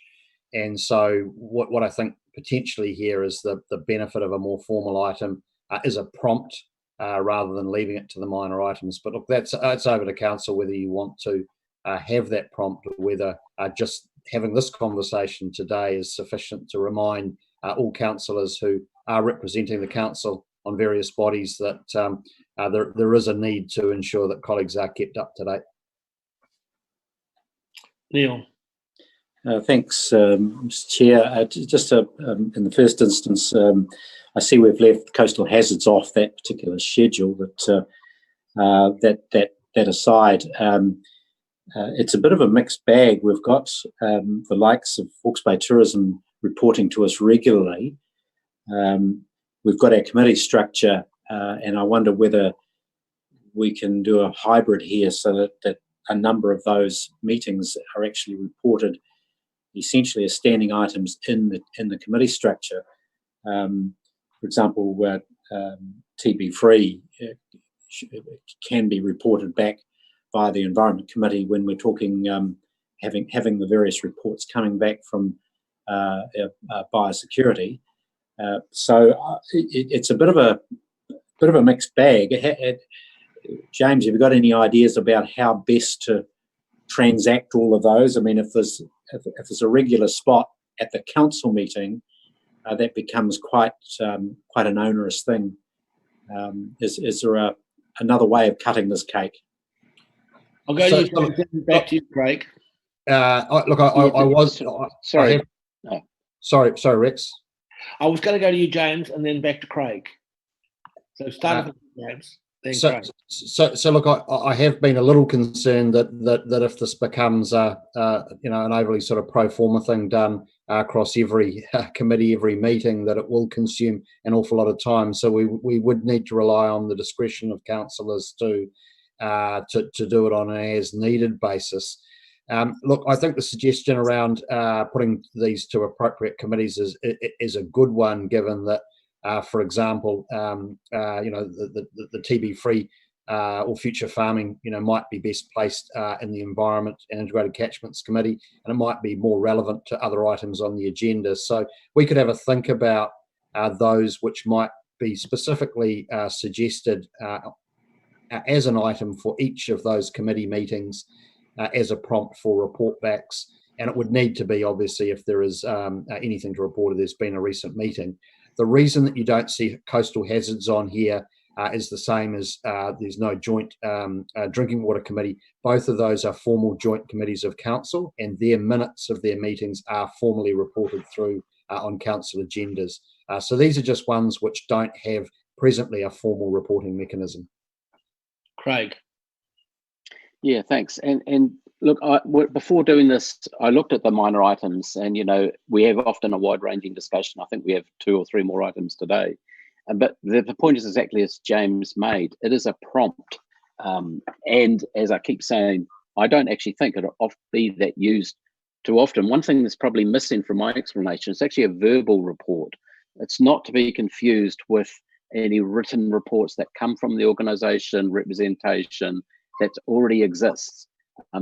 and so what I think potentially here is the benefit of a more formal item is a prompt rather than leaving it to the minor items. But look, it's over to council whether you want to have that prompt or whether just having this conversation today is sufficient to remind all councillors who are representing the council on various bodies that there is a need to ensure that colleagues are kept up to date. Neil. Thanks, Mr. Chair. Just in the first instance, I see we've left coastal hazards off that particular schedule, but that aside, it's a bit of a mixed bag. We've got the likes of Hawke's Bay Tourism reporting to us regularly. We've got our committee structure, and I wonder whether we can do a hybrid here so that a number of those meetings are actually reported essentially as standing items in the committee structure. For example, TB free can be reported back via the Environment Committee when we're talking having the various reports coming back from biosecurity. So it's a bit of a mixed bag. James, have you got any ideas about how best to transact all of those? I mean, if there's a regular spot at the council meeting, that becomes quite an onerous thing. Is there another way of cutting this cake? I'll go back to you, Craig. Look, I was sorry. Sorry, Rex. I was going to go to you, James, and then back to Craig. So start with James. So look, I have been a little concerned that if this becomes an overly sort of pro forma thing done across every committee, every meeting, that it will consume an awful lot of time. So we would need to rely on the discretion of councillors to do it on an as needed basis. Look, I think the suggestion around putting these to appropriate committees is a good one, given that. For example, the TB free or future farming, might be best placed in the Environment and Integrated Catchments Committee, and it might be more relevant to other items on the agenda. So we could have a think about those which might be specifically suggested as an item for each of those committee meetings as a prompt for report backs. And it would need to be, obviously, if there is anything to report, if there's been a recent meeting. The reason that you don't see coastal hazards on here is the same as there's no joint drinking water committee. Both of those are formal joint committees of council, and their minutes of their meetings are formally reported through on council agendas. So these are just ones which don't have presently a formal reporting mechanism. Craig. Yeah, thanks. And look, before doing this, I looked at the minor items, and we have often a wide-ranging discussion. I think we have 2 or 3 more items today. But the point is exactly as James made. It is a prompt. And as I keep saying, I don't actually think it'll be that used too often. One thing that's probably missing from my explanation is actually a verbal report. It's not to be confused with any written reports that come from the organisation, representation that already exists.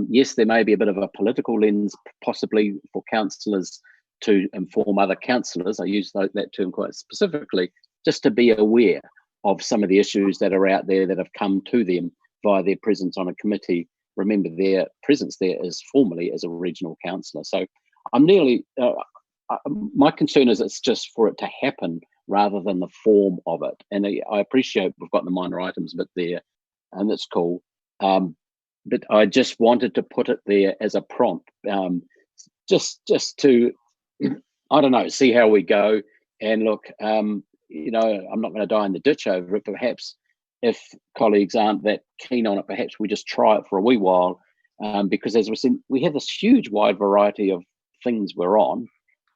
Yes, there may be a bit of a political lens possibly for councillors to inform other councillors. I use that term quite specifically, just to be aware of some of the issues that are out there that have come to them via their presence on a committee. Remember, their presence there is formally as a regional councillor. So I'm nearly, my concern is it's just for it to happen rather than the form of it. And I appreciate we've got the minor items bit there, and that's cool. But I just wanted to put it there as a prompt, just to, I don't know, see how we go. And look, I'm not going to die in the ditch over it. Perhaps if colleagues aren't that keen on it, perhaps we just try it for a wee while, because as we said, we have this huge wide variety of things we're on,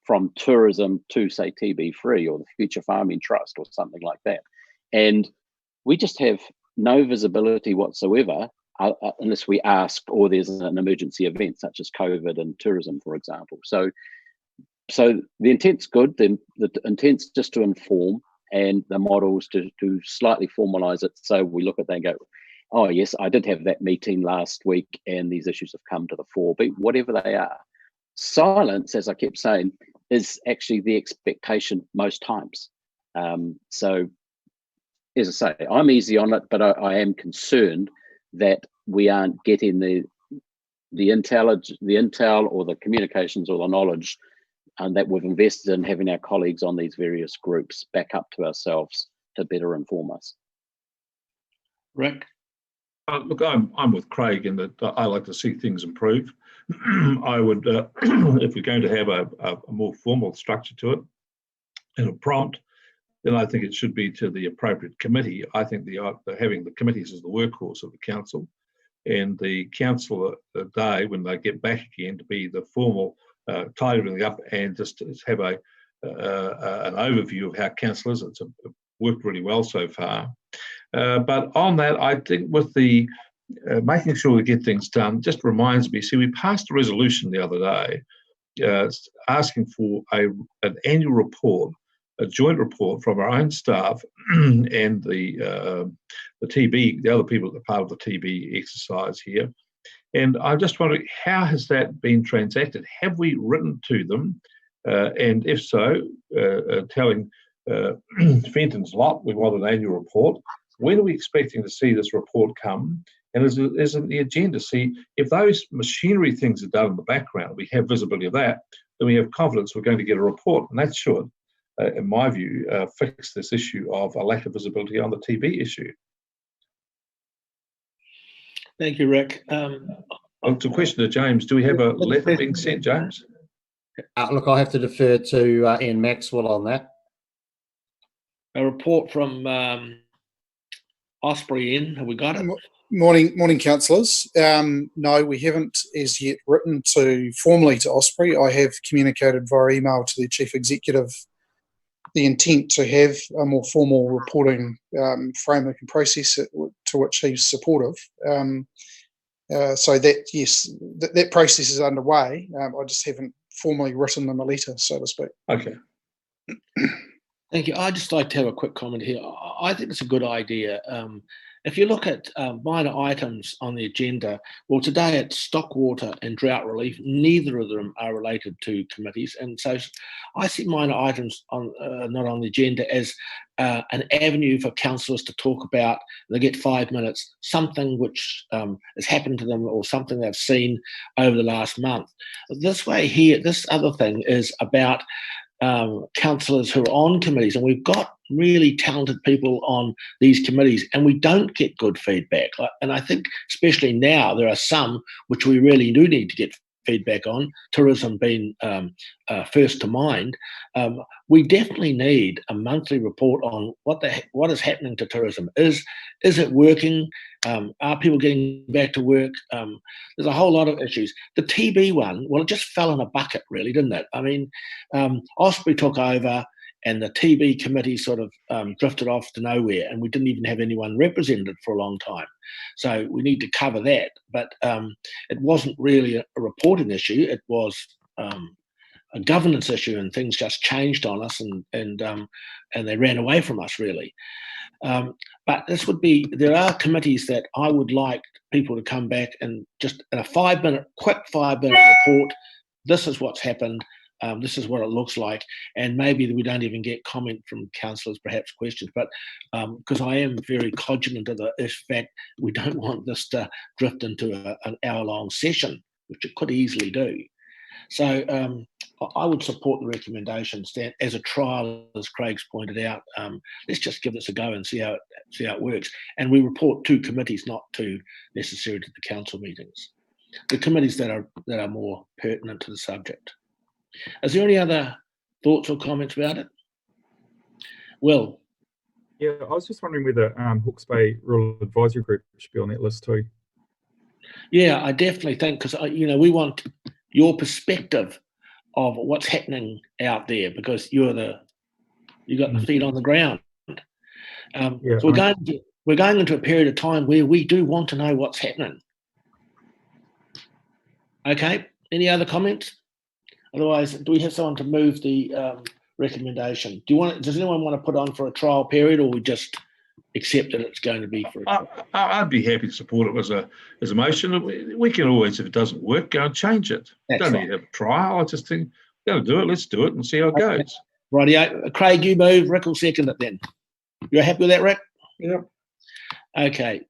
from tourism to, say, TB Free or the Future Farming Trust or something like that. And we just have no visibility whatsoever unless we ask, or there's an emergency event such as COVID and tourism, for example. So the intent's good. The intent's just to inform, and the models to slightly formalise it. So we look at that and go, oh yes, I did have that meeting last week and these issues have come to the fore, but whatever they are. Silence, as I kept saying, is actually the expectation most times. So as I say, I'm easy on it, but I am concerned that we aren't getting the intel or the communications or the knowledge that we've invested in having our colleagues on these various groups back up to ourselves to better inform us. Rick? Look, I'm with Craig in that I like to see things improve. I would, if we're going to have a more formal structure to it and a prompt, then I think it should be to the appropriate committee. I think having the committees as the workhorse of the council, and the council a day when they get back again to be the formal tie everything up and just have an overview of how council is. It's worked really well so far. But on that, I think with the making sure we get things done just reminds me, see, we passed a resolution the other day asking for an annual report, a joint report from our own staff and the TB, the other people that are part of the TB exercise here. And I'm just wondering, how has that been transacted? Have we written to them? And if so, telling Fenton's lot we want an annual report. When are we expecting to see this report come? And is it the agenda? See, if those machinery things are done in the background, we have visibility of that, then we have confidence we're going to get a report. And that should, in my view, fix this issue of a lack of visibility on the TB issue. Thank you, Rick. It's a question to James. Do we have a letter being sent, James? Look, I'll have to defer to Ian Maxwell on that. A report from Osprey in. Have we got it? Morning, councillors. No, we haven't as yet written formally to Osprey. I have communicated via email to the Chief Executive the intent to have a more formal reporting framework and process to which he's supportive. So that, yes, that process is underway. I just haven't formally written them a letter, so to speak. Okay. Thank you. I'd just like to have a quick comment here. I think it's a good idea. If you look at minor items on the agenda, well, today it's stock water and drought relief. Neither of them are related to committees. And so I see minor items not on the agenda as an avenue for councillors to talk about. They get 5 minutes, something which has happened to them or something they've seen over the last month. This way here, this other thing is about councillors who are on committees, and we've got really talented people on these committees, and we don't get good feedback. And I think especially now there are some which we really do need to get feedback on, tourism being first to mind. We definitely need a monthly report on what is happening to tourism. Is it working? Are people getting back to work? There's a whole lot of issues. The TB one, well, it just fell in a bucket, really, didn't it? I mean, Osprey took over, and the TB committee sort of drifted off to nowhere, and we didn't even have anyone represented for a long time. So we need to cover that. But it wasn't really a reporting issue. It was a governance issue, and things just changed on us, and they ran away from us, really. But this would be, there are committees that I would like people to come back and just in a quick 5-minute report, this is what's happened, this is what it looks like, and maybe we don't even get comment from councillors, perhaps questions, but because I am very cognizant of the fact we don't want this to drift into an hour-long session, which it could easily do. So I would support the recommendations that, as a trial, as Craig's pointed out, let's just give this a go and see how it works. And we report to committees, not to necessarily to the council meetings. The committees that are more pertinent to the subject. Is there any other thoughts or comments about it? Will? Yeah, I was just wondering whether Hawke's Bay Rural Advisory Group should be on that list too. Yeah, I definitely think, because we want your perspective of what's happening out there, because you got the feet on the ground. So we're going into a period of time where we do want to know what's happening. Okay, any other comments? Otherwise, do we have someone to move the recommendation? Does anyone want to put on for a trial period, or we just accept that it's going to be for? I'd be happy to support it as a motion. We can always, if it doesn't work, go and change it. Don't need to have a trial. I just think we're going to do it. Let's do it and see how it goes. Rightio. Craig, you move. Rick will second it then. You're happy with that, Rick? Yeah. Okay.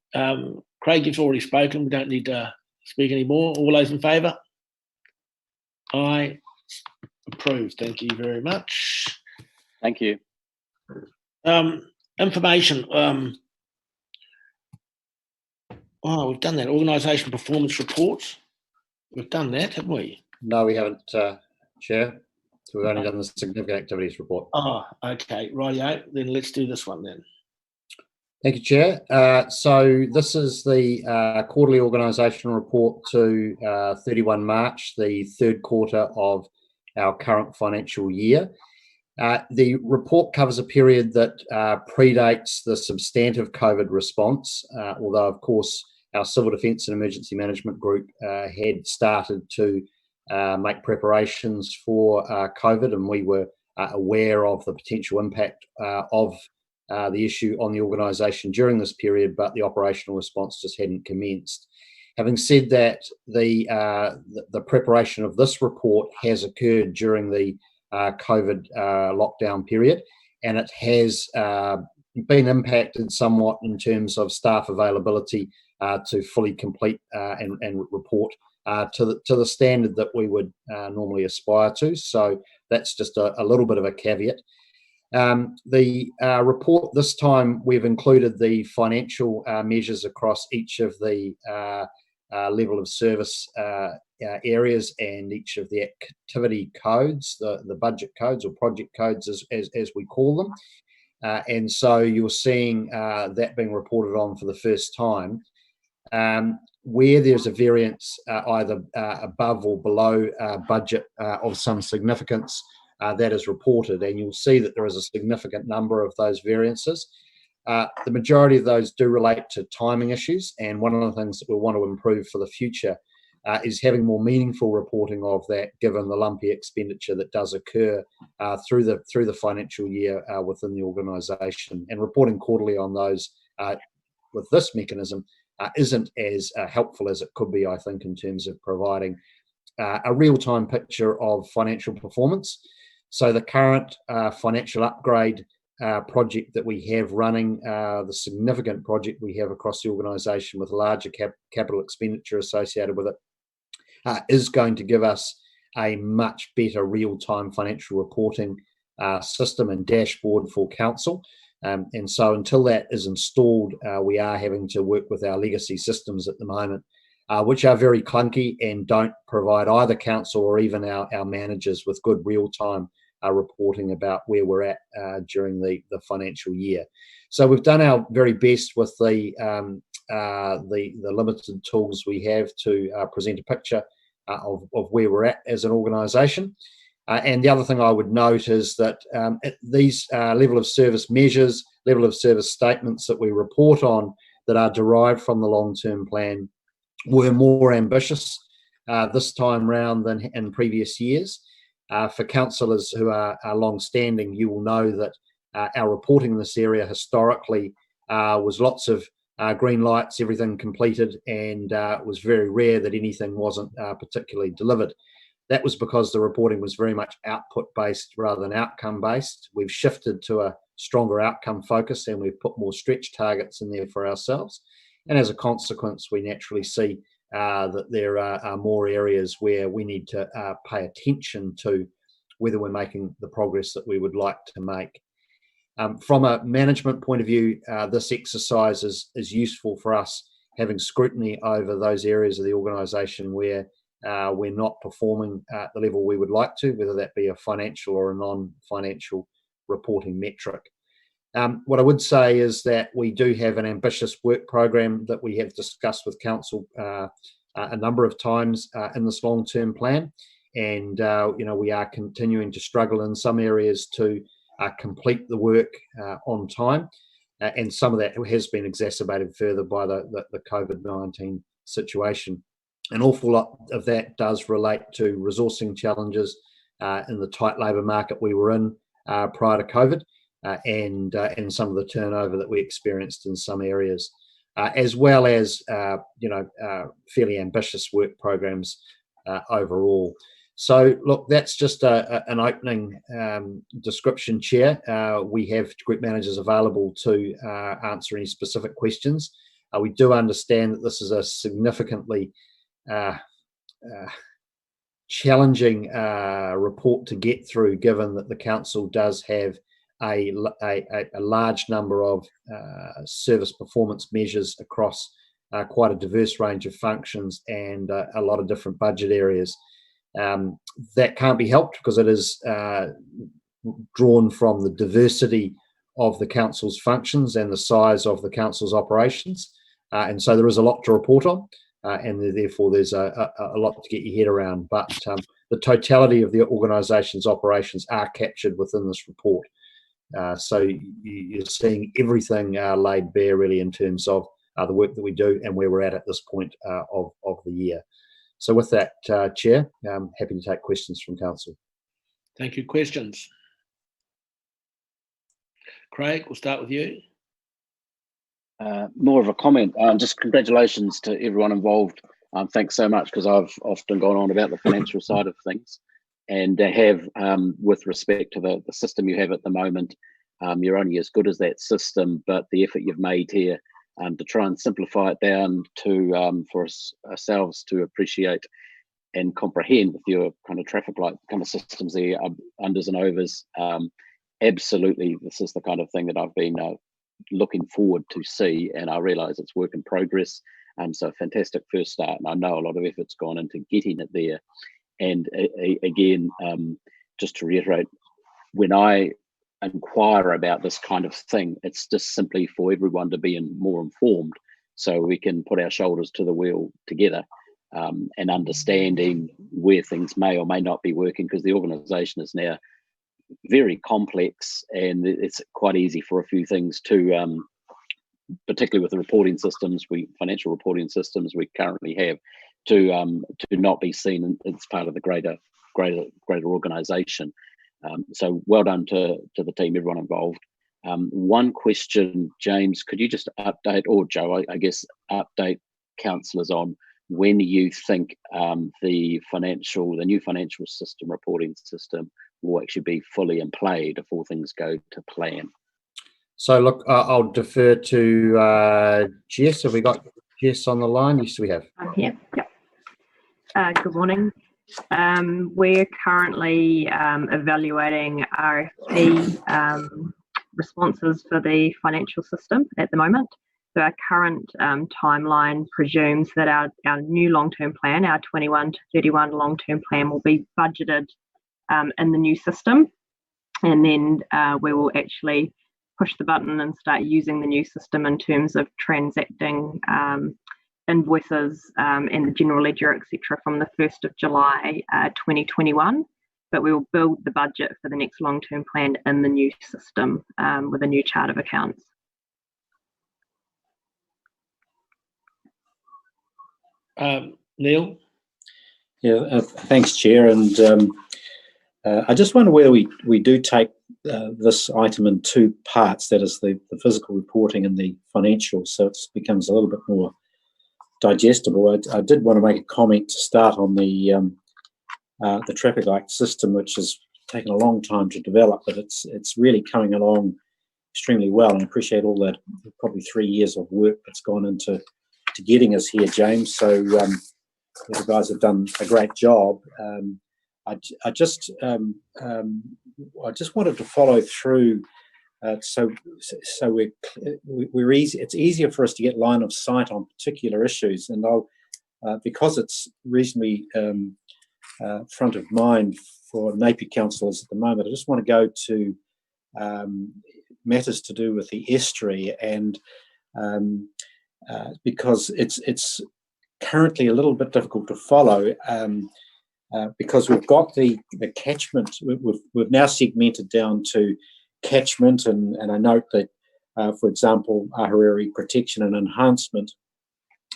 Craig, you've already spoken. We don't need to speak anymore. All those in favour? Aye. Approved. Thank you very much. Thank you. Information. We've done that. Organisation performance reports. We've done that, haven't we? No, we haven't, Chair. So we've only done the significant activities report. Oh, okay. Rightio. Then let's do this one then. Thank you, Chair. So this is the quarterly organisational report to 31 March, the third quarter of our current financial year. The report covers a period that predates the substantive COVID response, although, of course, our Civil Defence and Emergency Management Group had started to make preparations for COVID, and we were aware of the potential impact of the issue on the organisation during this period, but the operational response just hadn't commenced. Having said that, the preparation of this report has occurred during the COVID lockdown period, and it has been impacted somewhat in terms of staff availability to fully complete and report to the standard that we would normally aspire to. So that's just a little bit of a caveat. The report this time, we've included the financial measures across each of the level of service areas and each of the activity codes, the budget codes or project codes as we call them. And so you're seeing that being reported on for the first time. Where there's a variance either above or below budget of some significance, that is reported, and you'll see that there is a significant number of those variances. The majority of those do relate to timing issues, and one of the things that we want to improve for the future is having more meaningful reporting of that, given the lumpy expenditure that does occur through the financial year within the organisation. And reporting quarterly on those with this mechanism isn't as helpful as it could be, I think, in terms of providing a real-time picture of financial performance. So the current financial upgrade project that we have running, the significant project we have across the organisation with larger capital expenditure associated with it, is going to give us a much better real-time financial reporting system and dashboard for council. And so until that is installed, we are having to work with our legacy systems at the moment, which are very clunky and don't provide either council or even our managers with good real-time reporting about where we're at during the financial year. So we've done our very best with the limited tools we have to present a picture of where we're at as an organisation. And the other thing I would note is that these level of service measures, level of service statements that we report on that are derived from the long-term plan were more ambitious this time round than in previous years. For councillors who are long-standing, you will know that our reporting in this area historically was lots of green lights, everything completed, and it was very rare that anything wasn't particularly delivered. That was because the reporting was very much output-based rather than outcome-based. We've shifted to a stronger outcome focus, and we've put more stretch targets in there for ourselves. And as a consequence, we naturally see that there are more areas where we need to pay attention to whether we're making the progress that we would like to make. From a management point of view, this exercise is useful for us, having scrutiny over those areas of the organisation where we're not performing at the level we would like to, whether that be a financial or a non-financial reporting metric. What I would say is that we do have an ambitious work program that we have discussed with council a number of times in this long-term plan, and we are continuing to struggle in some areas to complete the work on time, and some of that has been exacerbated further by the COVID-19 situation. An awful lot of that does relate to resourcing challenges in the tight labour market we were in prior to COVID, and some of the turnover that we experienced in some areas, as well as fairly ambitious work programs overall. So look, that's just an opening description, Chair. We have group managers available to answer any specific questions. We do understand that this is a significantly challenging report to get through, given that the council does have a large number of service performance measures across quite a diverse range of functions and a lot of different budget areas. That can't be helped because it is drawn from the diversity of the council's functions and the size of the council's operations, and so there is a lot to report on, and therefore there's a lot to get your head around, but the totality of the organisation's operations are captured within this report. So you're seeing everything laid bare really in terms of the work that we do and where we're at this point of the year. So with that, Chair, I'm happy to take questions from council. Thank you. Questions? Craig, we'll start with you. More of a comment. Just congratulations to everyone involved. Thanks so much, because I've often gone on about the financial side of things, and have, with respect to the system you have at the moment, you're only as good as that system, but the effort you've made here to try and simplify it down to for ourselves to appreciate and comprehend with your kind of traffic light kind of systems there, unders and overs. Absolutely, this is the kind of thing that I've been looking forward to see, and I realise it's work in progress. So a fantastic first start, and I know a lot of effort's gone into getting it there. And again, just to reiterate, when I inquire about this kind of thing, it's just simply for everyone to be more informed, so we can put our shoulders to the wheel together, and understanding where things may or may not be working, because the organisation is now very complex, and it's quite easy for a few things to, particularly with the reporting systems, financial reporting systems we currently have, to not be seen as part of the greater organisation. So well done to the team, everyone involved. One question, James, could you just update, or Joe, I guess, update councillors on when you think the new financial system, reporting system, will actually be fully in play if all things go to plan? So look, I'll defer to Jess. Have we got Jess on the line? Yes, we have. Yep. Good morning. We're currently evaluating RFP responses for the financial system at the moment. So our current timeline presumes that our new long-term plan, our 21 to 31 long-term plan, will be budgeted in the new system. And then we will actually push the button and start using the new system in terms of transacting invoices and the general ledger, etc., from the 1st of July 2021. But we will build the budget for the next long-term plan in the new system with a new chart of accounts. Neil? Yeah, thanks, Chair. And I just wonder whether we do take this item in two parts, that is the physical reporting and the financial, so it becomes a little bit more digestible. I did want to make a comment to start on the traffic light system, which has taken a long time to develop, but it's really coming along extremely well, and I appreciate all that probably 3 years of work that's gone into getting us here, James. So you guys have done a great job. I just wanted to follow through, so we're easy. It's easier for us to get line of sight on particular issues, and I'll because it's reasonably front of mind for Napier councillors at the moment. I just want to go to matters to do with the estuary, and because it's currently a little bit difficult to follow. Because we've got the catchment, we've now segmented down to catchment, and I note that, for example, Ahariri protection and enhancement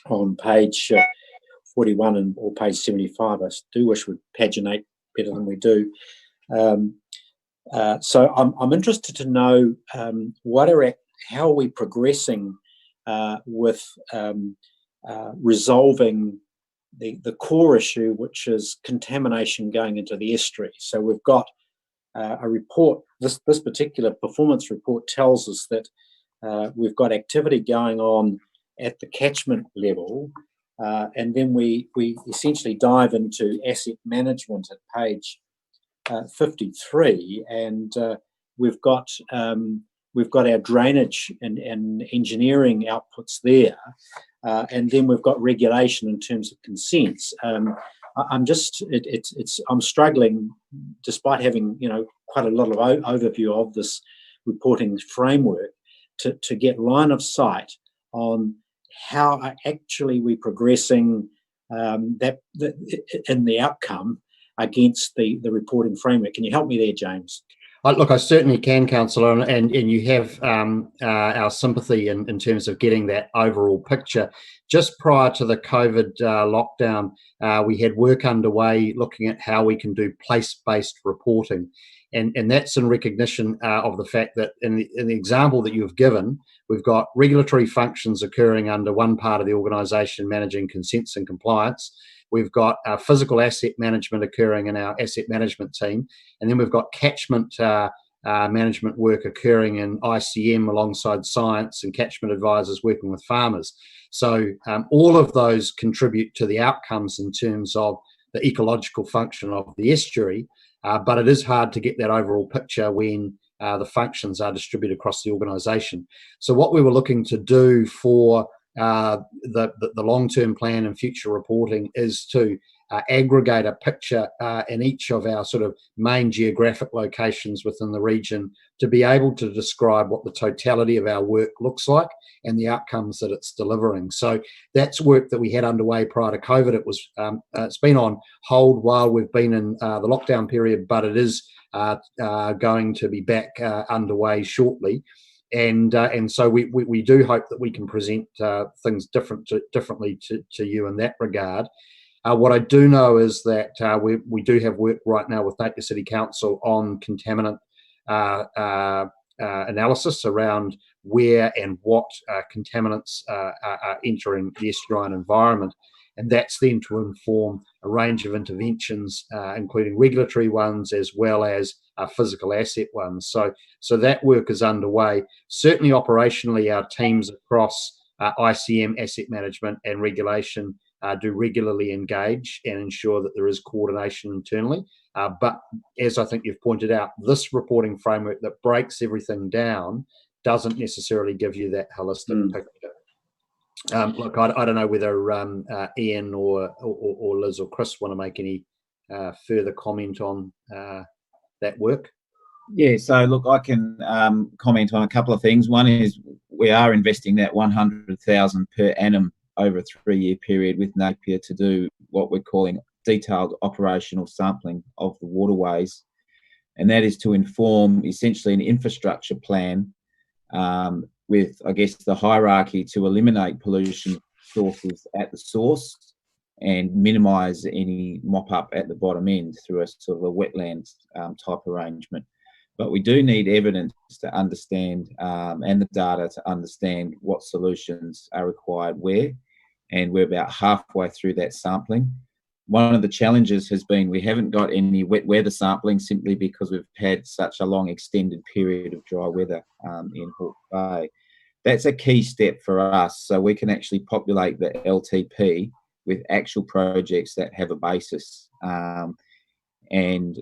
on page 41 or page 75. I do wish we'd paginate better than we do. So I'm interested to know how are we progressing with resolving the core issue, which is contamination going into the estuary. So we've got a report. This particular performance report tells us that we've got activity going on at the catchment level, and then we essentially dive into asset management at page 53, and we've got our drainage and engineering outputs there. And then we've got regulation in terms of consents. I'm struggling, despite having quite a lot of overview of this reporting framework, to get line of sight on how actually we're progressing that in the outcome against the reporting framework. Can you help me there, James? Look, I certainly can, Councillor, and you have our sympathy in terms of getting that overall picture. Just prior to the COVID lockdown, we had work underway looking at how we can do place-based reporting, and that's in recognition of the fact that in the example that you've given, we've got regulatory functions occurring under one part of the organisation managing consents and compliance. We've got our physical asset management occurring in our asset management team, and then we've got catchment management work occurring in ICM alongside science and catchment advisors working with farmers. So all of those contribute to the outcomes in terms of the ecological function of the estuary, but it is hard to get that overall picture when the functions are distributed across the organisation. So what we were looking to do for the long-term plan and future reporting is to aggregate a picture in each of our sort of main geographic locations within the region to be able to describe what the totality of our work looks like and the outcomes that it's delivering. So that's work that we had underway prior to COVID. It was it's been on hold while we've been in the lockdown period, but it is going to be back underway shortly. And so we do hope that we can present things differently to you in that regard. What I do know is that we do have work right now with Napier City Council on contaminant analysis around where and what contaminants are entering the estuarine environment. And that's then to inform a range of interventions, including regulatory ones as well as physical asset ones. So that work is underway. Certainly operationally, our teams across ICM, asset management and regulation do regularly engage and ensure that there is coordination internally. But as I think you've pointed out, this reporting framework that breaks everything down doesn't necessarily give you that holistic picture. Look, I don't know whether Ian or Liz or Chris want to make any further comment on that work. Yeah, so look, I can comment on a couple of things. One is we are investing that 100,000 per annum over a 3-year period with Napier to do what we're calling detailed operational sampling of the waterways, and that is to inform essentially an infrastructure plan with, I guess, the hierarchy to eliminate pollution sources at the source and minimise any mop-up at the bottom end through a sort of a wetlands type arrangement. But we do need evidence to understand and the data to understand what solutions are required where, and we're about halfway through that sampling. One of the challenges has been we haven't got any wet weather sampling simply because we've had such a long extended period of dry weather in Hawke Bay. That's a key step for us, so we can actually populate the LTP with actual projects that have a basis. And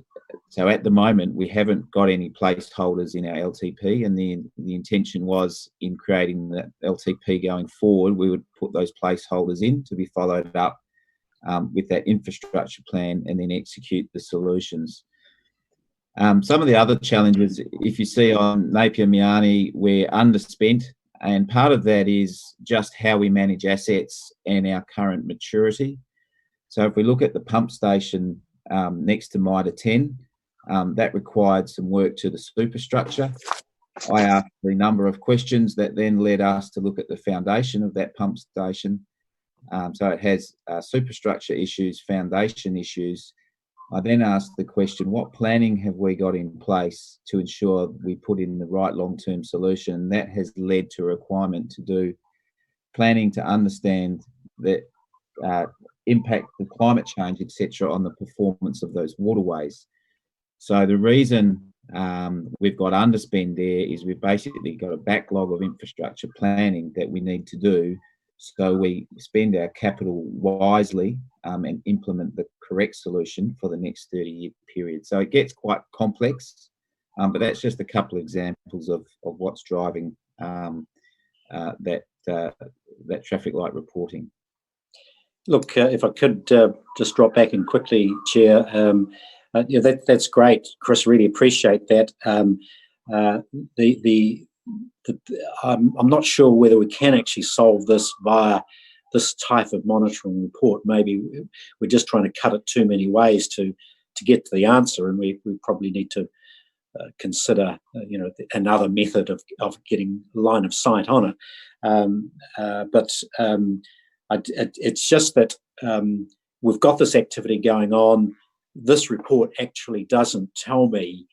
so at the moment, we haven't got any placeholders in our LTP, and the intention was in creating the LTP going forward, we would put those placeholders in to be followed up with that infrastructure plan and then execute the solutions. Some of the other challenges, if you see on Napier Miani, we're underspent, and part of that is just how we manage assets and our current maturity. So if we look at the pump station next to Mitre 10, that required some work to the superstructure. I asked a number of questions that then led us to look at the foundation of that pump station. So it has superstructure issues, foundation issues. I then asked the question, what planning have we got in place to ensure we put in the right long-term solution? That has led to a requirement to do planning to understand that impact of climate change, etc., on the performance of those waterways. So the reason we've got underspend there is we've basically got a backlog of infrastructure planning that we need to do, so we spend our capital wisely and implement the correct solution for the next 30-year period. So it gets quite complex, but that's just a couple of examples of what's driving that traffic light reporting. Look, if I could just drop back in quickly, Chair. Yeah, that's great, Chris. Really appreciate that. I'm not sure whether we can actually solve this via this type of monitoring report. Maybe we're just trying to cut it too many ways to get to the answer, and we probably need to consider, another method of getting line of sight on it. But it's just that we've got this activity going on. This report actually doesn't tell me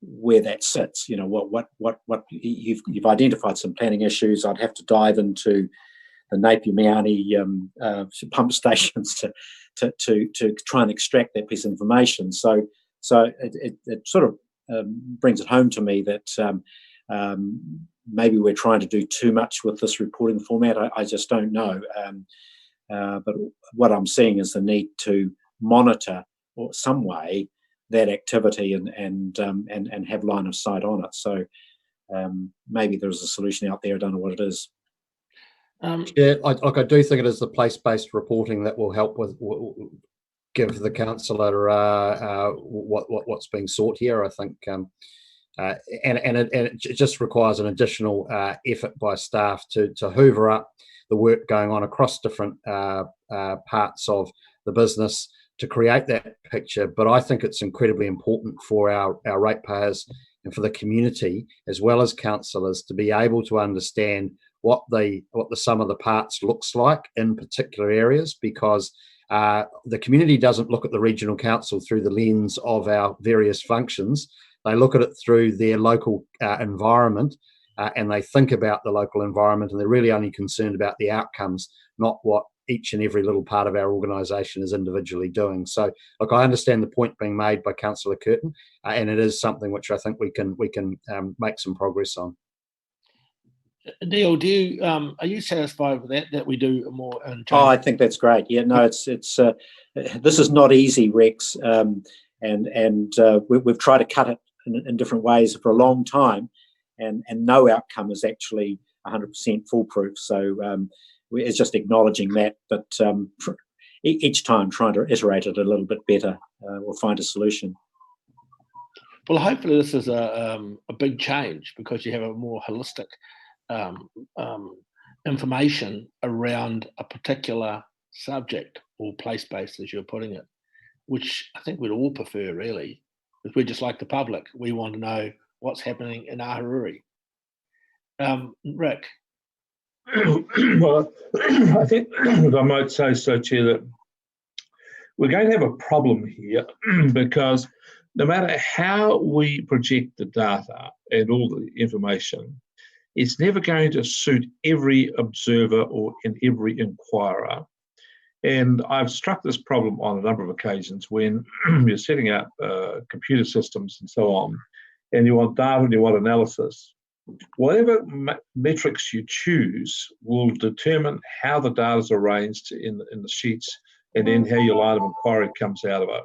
where that sits. What you've identified some planning issues. I'd have to dive into the Napier Miani pump stations to try and extract that piece of information. So it sort of brings it home to me that maybe we're trying to do too much with this reporting format. I just don't know. But what I'm seeing is the need to monitor or some way that activity and have line of sight on it. So maybe there's a solution out there. I don't know what it is. Yeah, I do think it is the place-based reporting that will help with give the councillor what's being sought here. I think, and it just requires an additional effort by staff to hoover up the work going on across different parts of the business to create that picture. But I think it's incredibly important for our ratepayers and for the community, as well as councillors, to be able to understand what the sum of the parts looks like in particular areas, because the community doesn't look at the regional council through the lens of our various functions. They look at it through their local environment, and they think about the local environment, and they're really only concerned about the outcomes, not what each and every little part of our organisation is individually doing. So, look, I understand the point being made by Councillor Curtin, and it is something which I think we can make some progress on. Neil, do you are you satisfied with that we do a more? Oh, I think that's great. Yeah, no, it's this is not easy, Rex, and we've tried to cut it in different ways for a long time, and no outcome is actually 100% foolproof. So it's just acknowledging that, but each time trying to iterate it a little bit better, we'll find a solution. Well, hopefully this is a big change because you have a more holistic information around a particular subject or place-based, as you're putting it, which I think we'd all prefer, really, because we're just like the public. We want to know what's happening in Ahuriri. Rick? Well, I think I might say so, Chair, that we're going to have a problem here because no matter how we project the data and all the information, it's never going to suit every observer or in every inquirer. And I've struck this problem on a number of occasions when you're setting up computer systems and so on, and you want data and you want analysis. Whatever metrics you choose will determine how the data is arranged in the sheets and then how your line of inquiry comes out of it.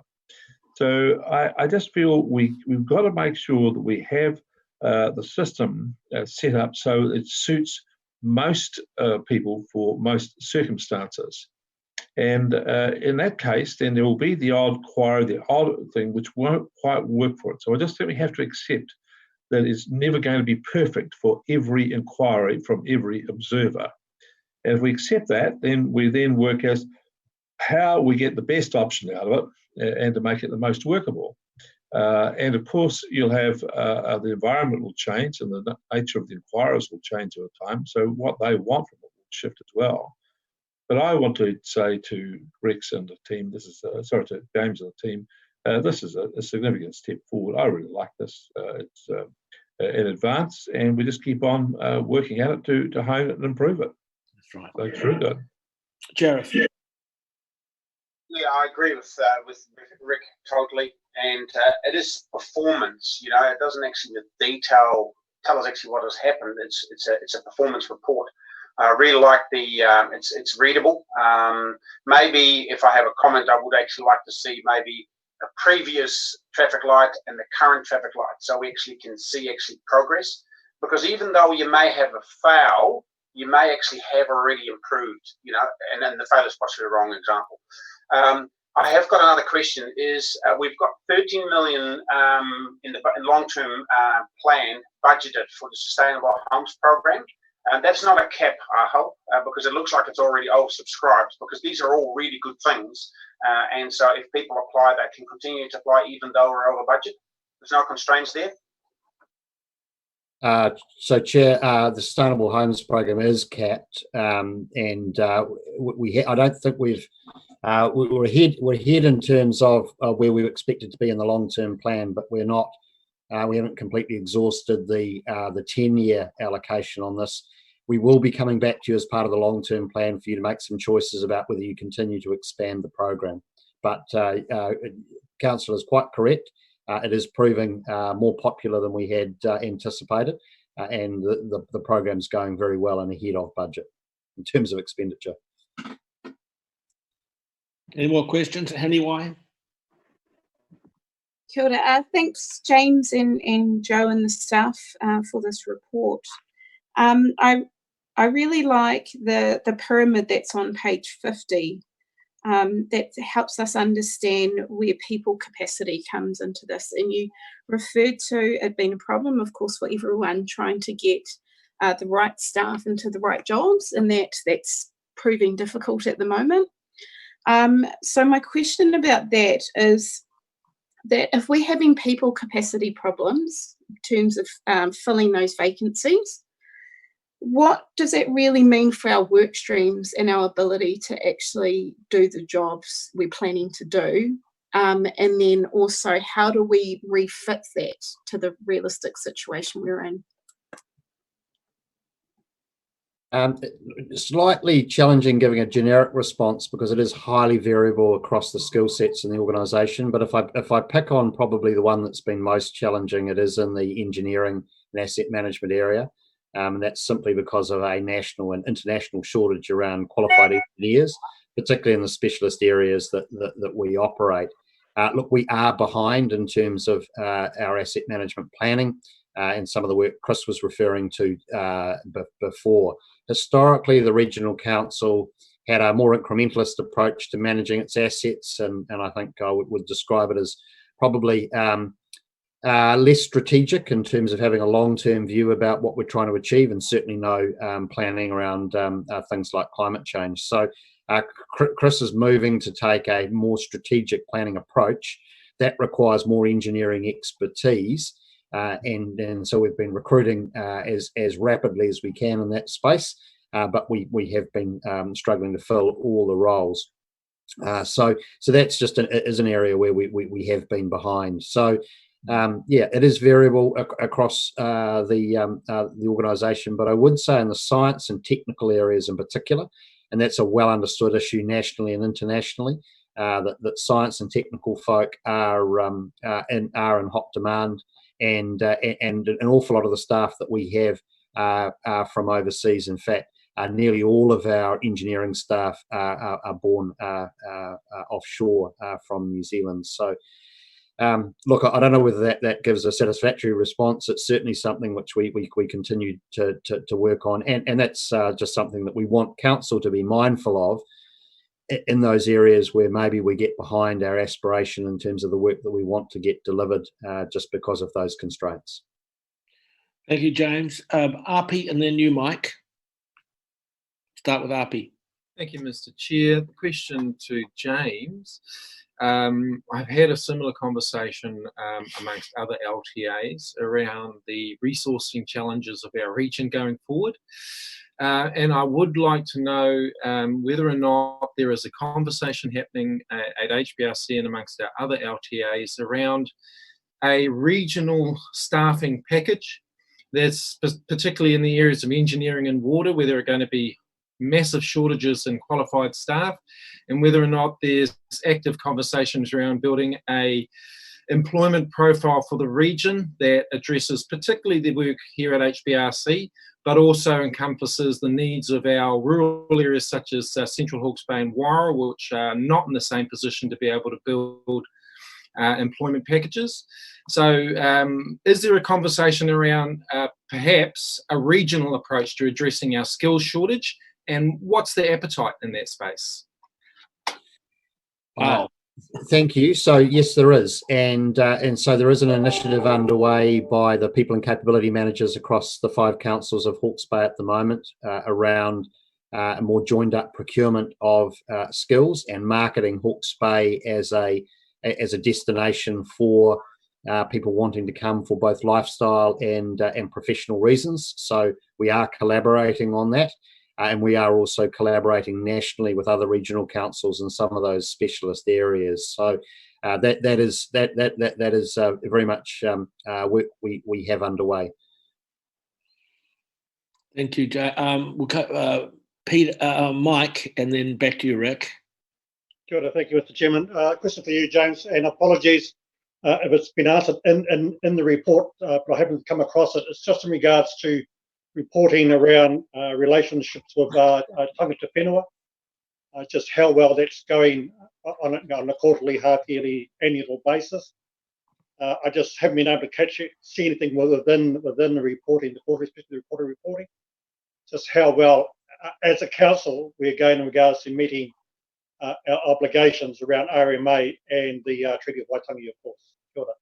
So I just feel we've got to make sure that we have the system set up so it suits most people for most circumstances. And in that case, then there will be the odd query, the odd thing which won't quite work for it. So I just think we have to accept that it's never going to be perfect for every inquiry from every observer. And if we accept that, then we then work as how we get the best option out of it and to make it the most workable. And of course, you'll have the environment will change and the nature of the inquirers will change over time. So what they want from it will shift as well. But I want to say to Rex and the team, this is, sorry, to James and the team, this is a significant step forward. I really like this. It's in advance, and we just keep on working at it to hone it and improve it. That's right. So it's really good. Jareth? Yeah, I agree with Rick totally. And it is performance. You know, it doesn't actually tell us actually what has happened. It's a performance report. I really like the it's readable. Maybe if I have a comment, I would actually like to see maybe a previous traffic light and the current traffic light, so we actually can see progress. Because even though you may have a foul, you may actually have already improved. You know, and then the fail is possibly the wrong example. I have got another question. We've got 13 million in long-term plan budgeted for the Sustainable Homes program. And that's not a cap, I hope, because it looks like it's already oversubscribed, because these are all really good things. And so if people apply, they can continue to apply even though we're over budget. There's no constraints there. So, Chair, the Sustainable Homes program is capped, and I don't think we're ahead in terms of where we were expected to be in the long-term plan, but we're not. We haven't completely exhausted the 10-year allocation on this. We will be coming back to you as part of the long-term plan for you to make some choices about whether you continue to expand the program. But Councillor is quite correct. It is proving more popular than we had anticipated, and the program is going very well and ahead of budget in terms of expenditure. Any more questions? Haniwai? Kia ora. Thanks, James and Joe and the staff for this report. I really like the pyramid that's on page 50. That helps us understand where people capacity comes into this. And you referred to it being a problem, of course, for everyone trying to get the right staff into the right jobs, and that's proving difficult at the moment. So my question about that is that if we're having people capacity problems in terms of filling those vacancies, what does it really mean for our work streams and our ability to actually do the jobs we're planning to do? And then also, how do we refit that to the realistic situation we're in? Slightly challenging giving a generic response because it is highly variable across the skill sets in the organisation. But if I pick on probably the one that's been most challenging, it is in the engineering and asset management area. and that's simply because of a national and international shortage around qualified engineers, particularly in the specialist areas that we operate. Look, we are behind in terms of our asset management planning and some of the work Chris was referring to before. Historically, the Regional Council had a more incrementalist approach to managing its assets, and I think I would describe it as probably less strategic in terms of having a long-term view about what we're trying to achieve, and certainly no planning around things like climate change. So Chris is moving to take a more strategic planning approach that requires more engineering expertise, and so we've been recruiting as rapidly as we can in that space, but we have been struggling to fill all the roles. So that's just is an area where we have been behind. So yeah, it is variable across the organisation, but I would say in the science and technical areas in particular, and that's a well understood issue nationally and internationally, that science and technical folk are in hot demand, and an awful lot of the staff that we have are from overseas. In fact, nearly all of our engineering staff are born offshore from New Zealand. So look, I don't know whether that gives a satisfactory response. It's certainly something which we continue to work on, and that's just something that we want council to be mindful of in those areas where maybe we get behind our aspiration in terms of the work that we want to get delivered, just because of those constraints. Thank you, James. Api, and then you, Mike. Start with Api. Thank you, Mr. Chair. The question to James. I've had a similar conversation amongst other LTAs around the resourcing challenges of our region going forward. And I would like to know whether or not there is a conversation happening at HBRC and amongst our other LTAs around a regional staffing package that's particularly in the areas of engineering and water, where there are going to be massive shortages in qualified staff, and whether or not there's active conversations around building a employment profile for the region that addresses particularly the work here at HBRC, but also encompasses the needs of our rural areas such as Central Hawke's Bay and Wara, which are not in the same position to be able to build employment packages. So is there a conversation around perhaps a regional approach to addressing our skills shortage, and what's the appetite in that space? Thank you. So yes, there is, and so there is an initiative underway by the people and capability managers across the 5 councils of Hawke's Bay at the moment around a more joined up procurement of skills and marketing Hawke's Bay as a destination for people wanting to come for both lifestyle and professional reasons. So we are collaborating on that. And we are also collaborating nationally with other regional councils in some of those specialist areas. So that is very much work we have underway. Thank you, Jay. We'll cut Peter, Mike, and then back to you, Rick. Good. Thank you, Mr. Chairman. Question for you, James, and apologies if it's been answered in the report, but I haven't come across it. It's just in regards to reporting around relationships with tangata whenua, just how well that's going on a quarterly, half-yearly, annual basis. I just haven't been able to see anything within the reporting, the quarterly, especially the quarterly reporting, just how well, as a council, we're going in regards to meeting our obligations around RMA and the Treaty of Waitangi, of course. Kia ora.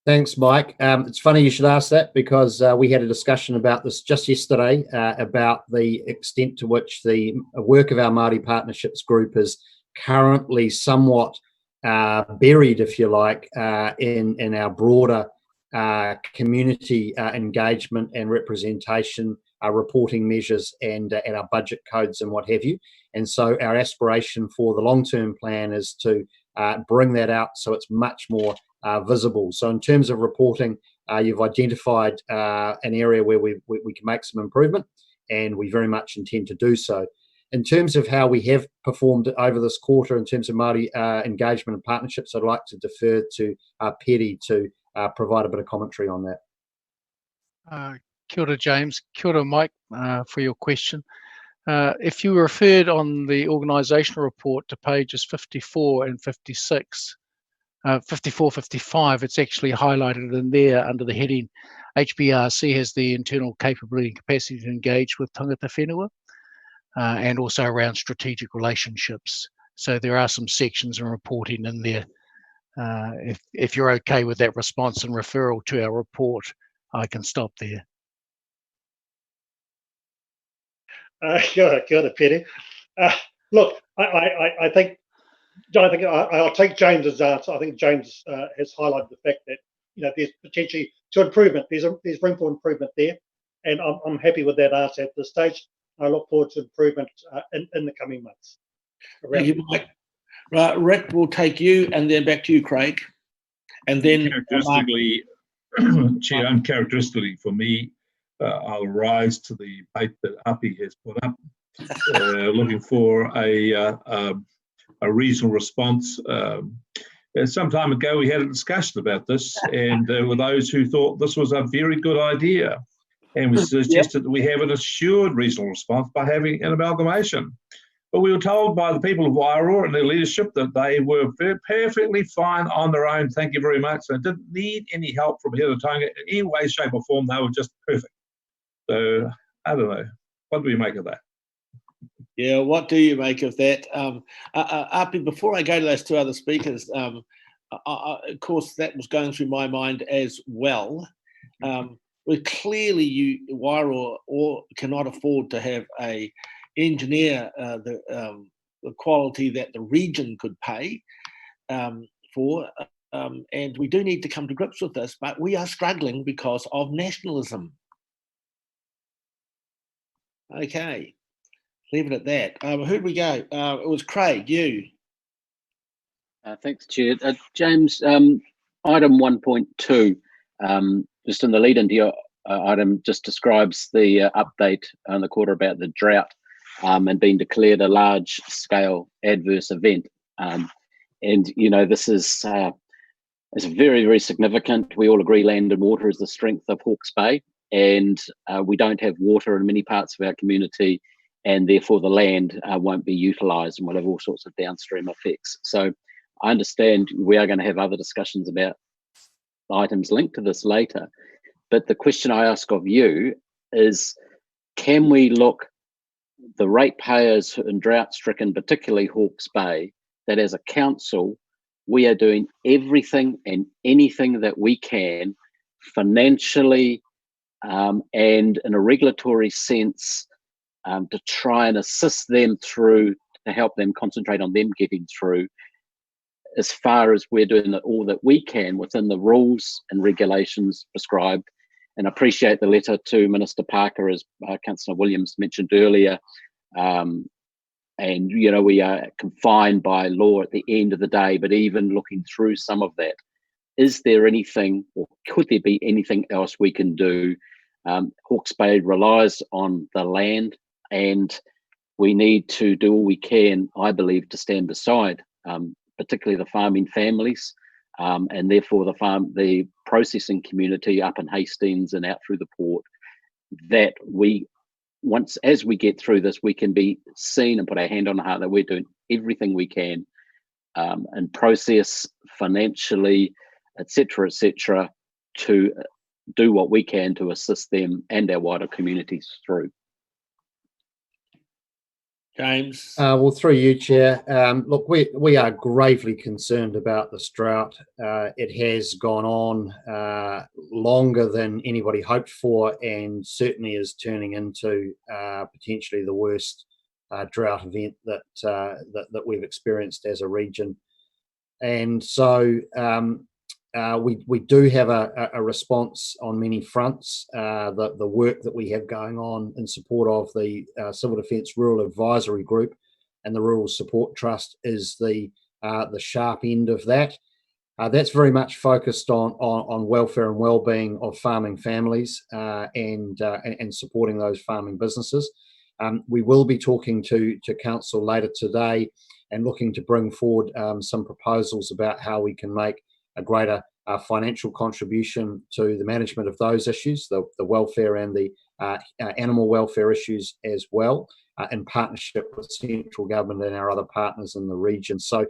Thanks, Mike. It's funny you should ask that, because we had a discussion about this just yesterday about the extent to which the work of our Māori Partnerships Group is currently somewhat buried, if you like, in our broader community engagement and representation, reporting measures, and our budget codes and what have you. And so our aspiration for the long-term plan is to bring that out so it's much more visible. So in terms of reporting, you've identified an area where we can make some improvement, and we very much intend to do so. In terms of how we have performed over this quarter in terms of Māori engagement and partnerships, I'd like to defer to Peri to provide a bit of commentary on that. Kia ora, James. Kia ora, Mike, for your question. If you referred on the organisational report to pages 54 and 56, 54, 55, it's actually highlighted in there under the heading HBRC has the internal capability and capacity to engage with tangata whenua, and also around strategic relationships. So there are some sections and reporting in there. If you're okay with that response and referral to our report, I can stop there. Kia ora, Pere. Look, I think I'll take James's answer. I think James has highlighted the fact that there's potentially to improvement. There's room for improvement there, and I'm happy with that answer at this stage. I look forward to improvement in the coming months. Thank you, Mike. Right, Rick, we'll take you, and then back to you, Craig, and then characteristically, Chair, uncharacteristically for me, I'll rise to the bait that Api has put up, looking for a reasonable response. Some time ago, we had a discussion about this, and there were those who thought this was a very good idea, and we suggested that we have an assured reasonable response by having an amalgamation. But we were told by the people of Wairoa and their leadership that they were perfectly fine on their own, thank you very much. They didn't need any help from Here Tonga in any way, shape or form. They were just perfect. So, I don't know. What do we make of that? Yeah, what do you make of that? Api, before I go to those two other speakers, of course, that was going through my mind as well. Well, clearly, Wairoa cannot afford to have a engineer the quality that the region could pay for, and we do need to come to grips with this, but we are struggling because of nationalism. Okay, leave it at that. Who'd we go? It was Craig, you. Thanks, Chair. James, item 1.2, just in the lead into your item, just describes the update on the quarter about the drought and being declared a large-scale adverse event. And, this is very, very significant. We all agree land and water is the strength of Hawke's Bay, and we don't have water in many parts of our community, and therefore the land won't be utilised and will have all sorts of downstream effects. So I understand we are going to have other discussions about items linked to this later, but the question I ask of you is, can we look the ratepayers in drought-stricken, particularly Hawke's Bay, that as a council, we are doing everything and anything that we can financially and in a regulatory sense to try and assist them through, to help them concentrate on them getting through, as far as we're doing all that we can within the rules and regulations prescribed. And I appreciate the letter to Minister Parker, as Councillor Williams mentioned earlier. And, we are confined by law at the end of the day, but even looking through some of that, is there anything, or could there be anything else we can do? Hawke's Bay relies on the land, and we need to do all we can, I believe, to stand beside, particularly the farming families, and therefore the processing community up in Hastings and out through the port, that as we get through this, we can be seen and put our hand on the heart that we're doing everything we can and process financially, etc., to do what we can to assist them and our wider communities through. James? Well, through you, Chair. Look, we are gravely concerned about this drought. It has gone on longer than anybody hoped for, and certainly is turning into potentially the worst drought event that we've experienced as a region. And so we do have a response on many fronts. The work that we have going on in support of the Civil Defence Rural Advisory Group and the Rural Support Trust is the sharp end of that. That's very much focused on welfare and well-being of farming families and supporting those farming businesses. We will be talking to Council later today and looking to bring forward some proposals about how we can make a greater financial contribution to the management of those issues, the welfare and the animal welfare issues as well, in partnership with central government and our other partners in the region. So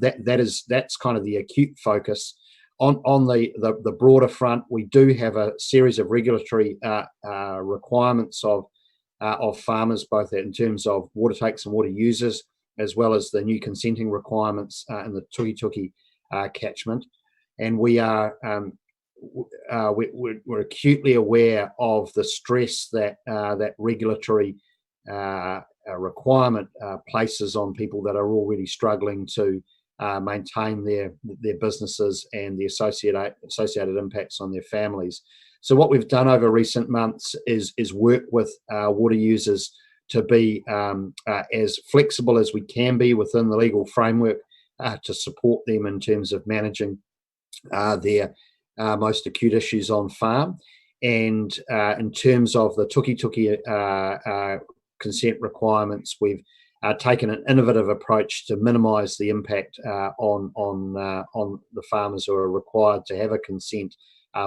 that's kind of the acute focus. On the broader front, we do have a series of regulatory requirements of farmers, both in terms of water takes and water users, as well as the new consenting requirements in the Tuki catchment. And we are we're acutely aware of the stress that that regulatory requirement places on people that are already struggling to maintain their businesses and the associated impacts on their families. So what we've done over recent months is work with water users to be as flexible as we can be within the legal framework to support them in terms of managing their most acute issues on farm. And in terms of the Tuki consent requirements, we've taken an innovative approach to minimise the impact on the farmers who are required to have a consent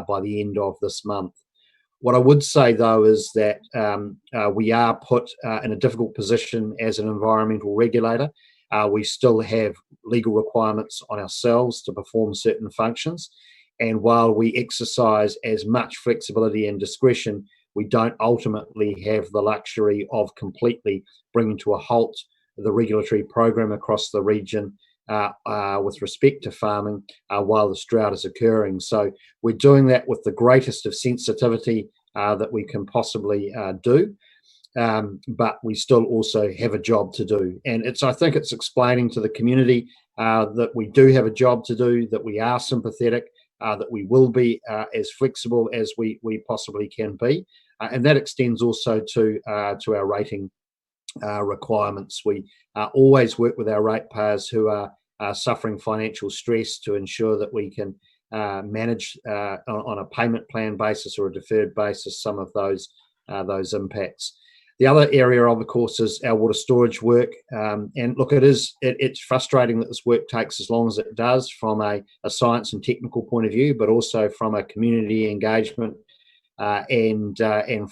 by the end of this month. What I would say, though, is that we are put in a difficult position as an environmental regulator. We still have legal requirements on ourselves to perform certain functions. And while we exercise as much flexibility and discretion, we don't ultimately have the luxury of completely bringing to a halt the regulatory program across the region with respect to farming while this drought is occurring. So we're doing that with the greatest of sensitivity that we can possibly do, but we still also have a job to do. And I think it's explaining to the community that we do have a job to do, that we are sympathetic, that we will be as flexible as we possibly can be. And that extends also to our rating requirements. We always work with our ratepayers who are suffering financial stress to ensure that we can manage on a payment plan basis or a deferred basis some of those impacts. The other area, of course, is our water storage work. And look, it's frustrating that this work takes as long as it does from a science and technical point of view, but also from a community engagement and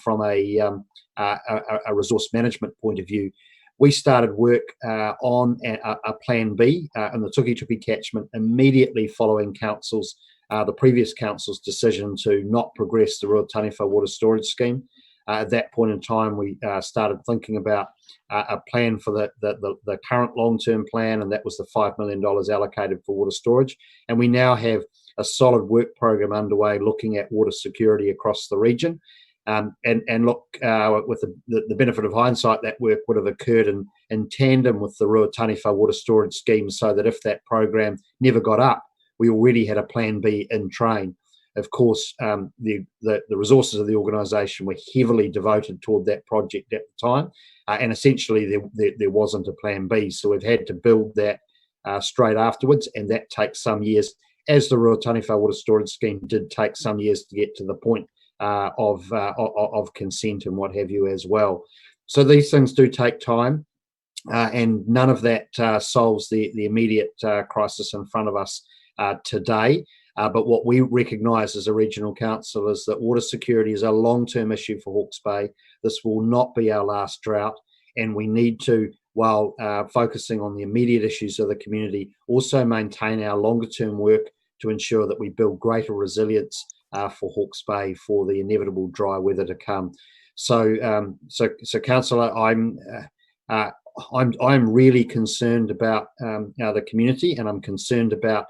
from a resource management point of view. We started work on a Plan B in the Tuki catchment immediately following the previous council's decision to not progress the Ruataniwha water storage scheme. At that point in time, we started thinking about a plan for the current long-term plan, and that was the $5 million allocated for water storage. And we now have a solid work program underway looking at water security across the region. And look, with the benefit of hindsight, that work would have occurred in tandem with the Ruataniwha water storage scheme, so that if that program never got up, we already had a Plan B in train. Of course, the resources of the organisation were heavily devoted toward that project at the time, and essentially there wasn't a Plan B. So we've had to build that straight afterwards, and that takes some years, as the Ruataniwha water storage scheme did take some years to get to the point of consent and what have you as well. So these things do take time, and none of that solves the immediate crisis in front of us today. But what we recognise as a regional council is that water security is a long-term issue for Hawke's Bay. This will not be our last drought, and we need to, while focusing on the immediate issues of the community, also maintain our longer-term work to ensure that we build greater resilience for Hawke's Bay for the inevitable dry weather to come. So, Councillor, I'm really concerned about the community, and I'm concerned about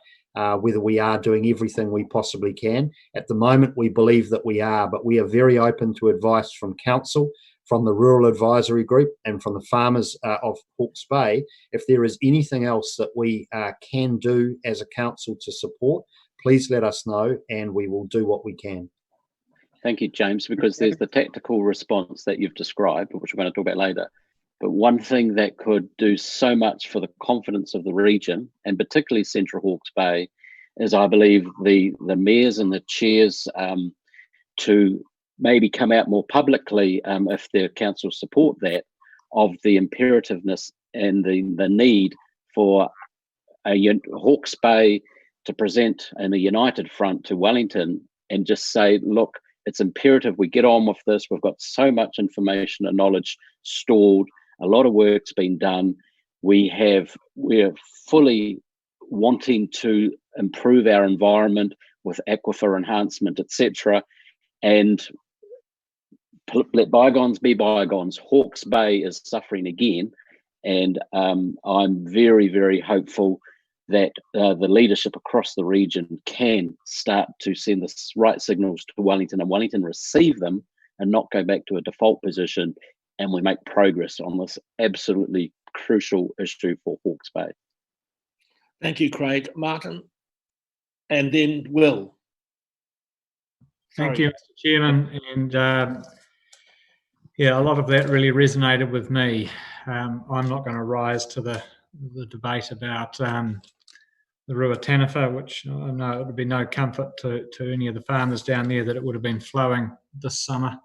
whether we are doing everything we possibly can. At the moment, we believe that we are, but we are very open to advice from Council, from the Rural Advisory Group, and from the farmers of Hawke's Bay. If there is anything else that we can do as a council to support, please let us know, and we will do what we can. Thank you, James, because there's the tactical response that you've described, which we're going to talk about later. But one thing that could do so much for the confidence of the region, and particularly Central Hawke's Bay, is I believe the mayors and the chairs to maybe come out more publicly, if their council support that, of the imperativeness and the need for Hawke's Bay to present in a united front to Wellington and just say, look, it's imperative we get on with this. We've got so much information and knowledge stored. A lot of work's been done. We're fully wanting to improve our environment with aquifer enhancement, etc. And let bygones be bygones. Hawke's Bay is suffering again, and I'm very, very hopeful that the leadership across the region can start to send the right signals to Wellington, and Wellington receive them and not go back to a default position, and we make progress on this absolutely crucial issue for Hawke's Bay. Thank you, Craig. Martin, and then Will. Thank you, Mr. Chairman. And yeah, a lot of that really resonated with me. I'm not going to rise to the debate about the Ruataniwha, which I know it would be no comfort to any of the farmers down there that it would have been flowing this summer,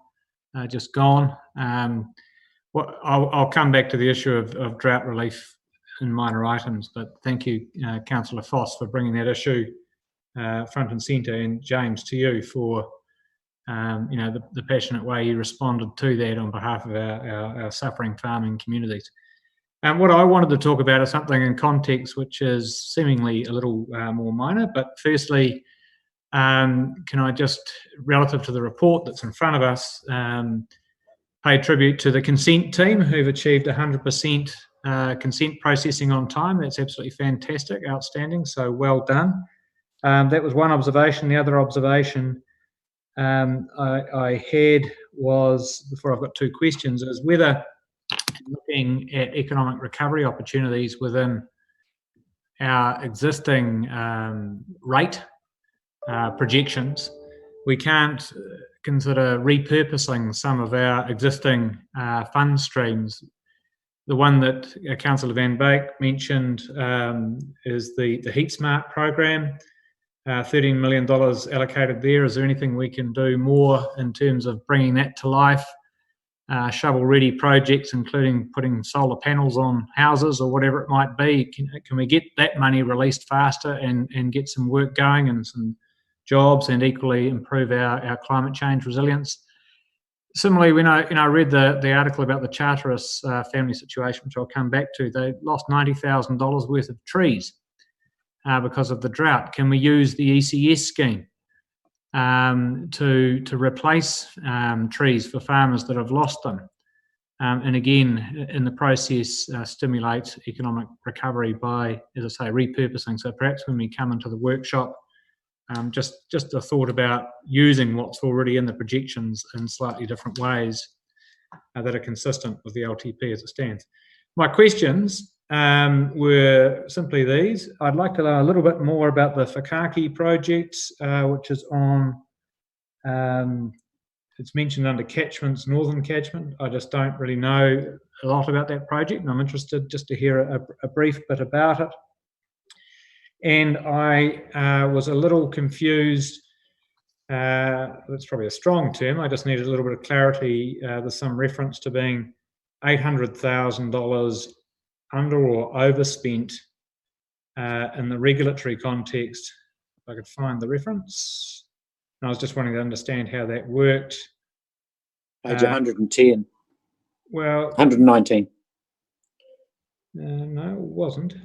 just gone. I'll come back to the issue of drought relief in minor items, but thank you, Councillor Foss, for bringing that issue front and centre, and James, to you for the passionate way you responded to that on behalf of our suffering farming communities. What I wanted to talk about is something in context which is seemingly a little more minor, but firstly, can I just, relative to the report that's in front of us, pay tribute to the consent team who've achieved 100% consent processing on time. That's absolutely fantastic, outstanding, so well done. That was one observation. The other observation I had was, before I've got two questions, is whether looking at economic recovery opportunities within our existing rate projections, we can't consider repurposing some of our existing fund streams. The one that Councillor Van Beek mentioned is the Heat Smart program. $13 million allocated there. Is there anything we can do more in terms of bringing that to life? Shovel-ready projects, including putting solar panels on houses or whatever it might be. Can we get that money released faster and get some work going and some jobs, and equally improve our climate change resilience? Similarly, when I read the article about the Charteris family situation, which I'll come back to, they lost $90,000 worth of trees because of the drought. Can we use the ECS scheme to replace trees for farmers that have lost them, and again in the process stimulate economic recovery by, as I say, repurposing? So perhaps when we come into the workshop, just a thought about using what's already in the projections in slightly different ways that are consistent with the LTP as it stands. My questions were simply these. I'd like to learn a little bit more about the Whakaaki project, which is on, it's mentioned under catchments, northern catchment. I just don't really know a lot about that project, and I'm interested just to hear a brief bit about it. And I was a little confused. That's probably a strong term. I just needed a little bit of clarity. There's some reference to being $800,000 under or overspent in the regulatory context. If I could find the reference. And I was just wanting to understand how that worked. Page 110. Well, 119. No, it wasn't.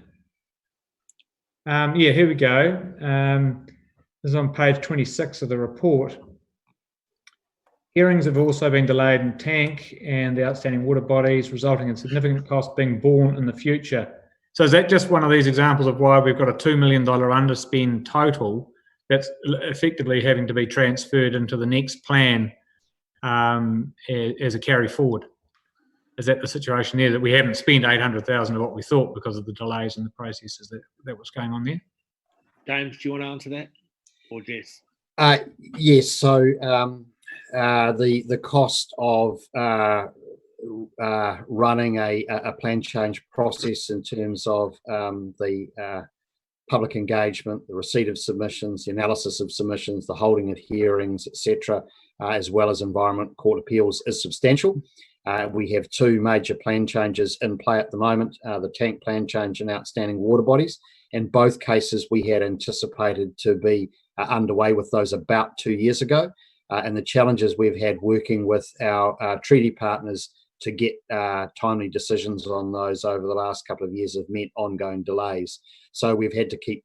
Yeah, here we go. This is on page 26 of the report. Hearings have also been delayed in Tank and the outstanding water bodies, resulting in significant costs being borne in the future. So is that just one of these examples of why we've got a $2 million underspend total that's effectively having to be transferred into the next plan as a carry forward? Is that the situation there, that we haven't spent 800,000 of what we thought because of the delays in the processes that was going on there? James, do you want to answer that, or Jess? Yes. So the cost of running a plan change process in terms of the public engagement, the receipt of submissions, the analysis of submissions, the holding of hearings, etc., as well as environment court appeals, is substantial. We have two major plan changes in play at the moment, the Tank plan change and outstanding water bodies. In both cases, we had anticipated to be underway with those about 2 years ago. And the challenges we've had working with our treaty partners to get timely decisions on those over the last couple of years have meant ongoing delays. So we've had to keep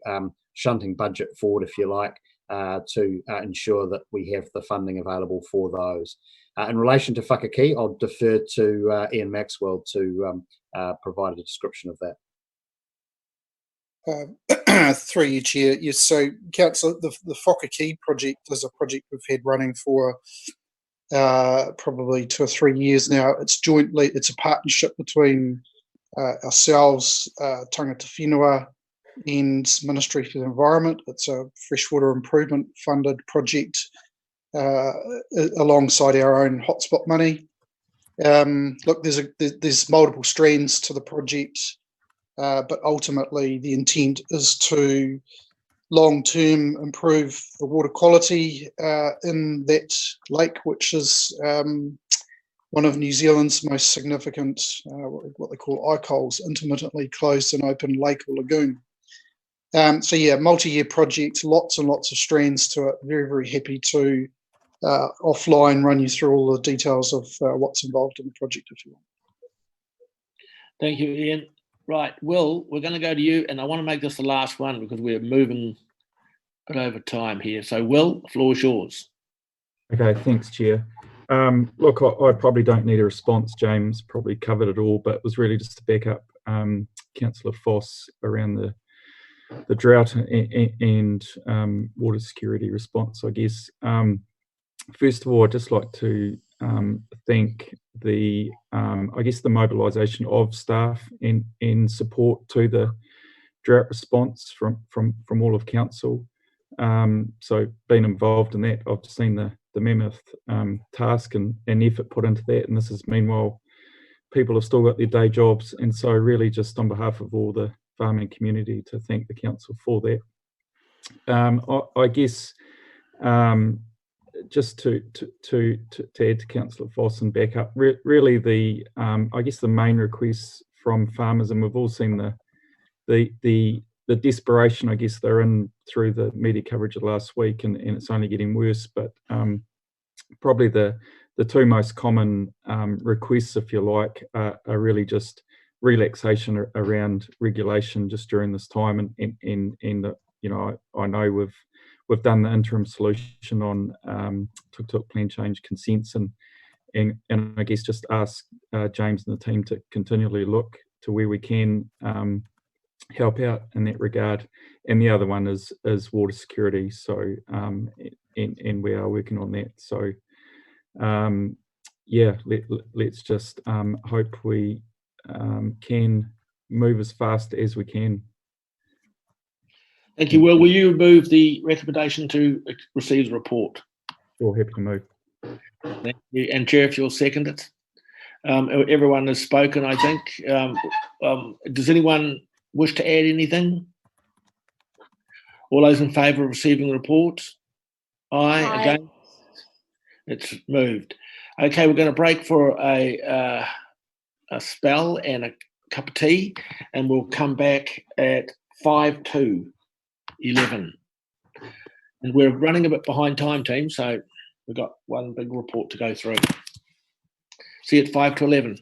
shunting budget forward, if you like, to ensure that we have the funding available for those. In relation to Whakakī, I'll defer to Ian Maxwell to provide a description of that. Through you, Chair. Yes, so Councillor, the Whakakī project is a project we've had running for probably 2 or 3 years now. It's a partnership between ourselves, Tangata Whenua, and Ministry for the Environment. It's a freshwater improvement funded project alongside our own hotspot money. Look, there's multiple strands to the project. But ultimately, the intent is to long-term improve the water quality in that lake, which is one of New Zealand's most significant, what they call ICOLs, intermittently closed and open lake or lagoon. So yeah, multi-year project, lots and lots of strands to it. Very, very happy to offline run you through all the details of what's involved in the project if you want. Thank you, Ian. Right, Will, we're going to go to you, and I want to make this the last one because we're moving a bit over time here. So, Will, the floor is yours. Okay, thanks, Chair. Look, I probably don't need a response. James probably covered it all, but it was really just to back up Councillor Foss around the drought and water security response, I guess. First of all, I'd just like to thank the mobilisation of staff in support to the drought response from all of council. So being involved in that, I've seen the mammoth task and effort put into that, and this is meanwhile people have still got their day jobs, and so really just on behalf of all the farming community to thank the council for that. I guess just to add to Councillor Foss and back up, really the I guess the main requests from farmers, and we've all seen the desperation I guess they're in through the media coverage of last week, and it's only getting worse. But probably the two most common requests, if you like, are really just relaxation around regulation just during this time, and you know, I know we've done the interim solution on tuk-tuk plan change consents, and I guess just ask James and the team to continually look to where we can help out in that regard. And the other one is water security. So and we are working on that. So yeah, let's just hope we can move as fast as we can. Thank you, Will. Will you move the recommendation to receive the report? Sure, happy to move. Thank you. And Chair, if you'll second it. Everyone has spoken, I think. Does anyone wish to add anything? All those in favour of receiving the report? Aye. Against? It's moved. Okay, we're going to break for a spell and a cup of tea, and we'll come back at 5 to 11. And we're running a bit behind time, team, so we've got one big report to go through. See you at 5 to 11.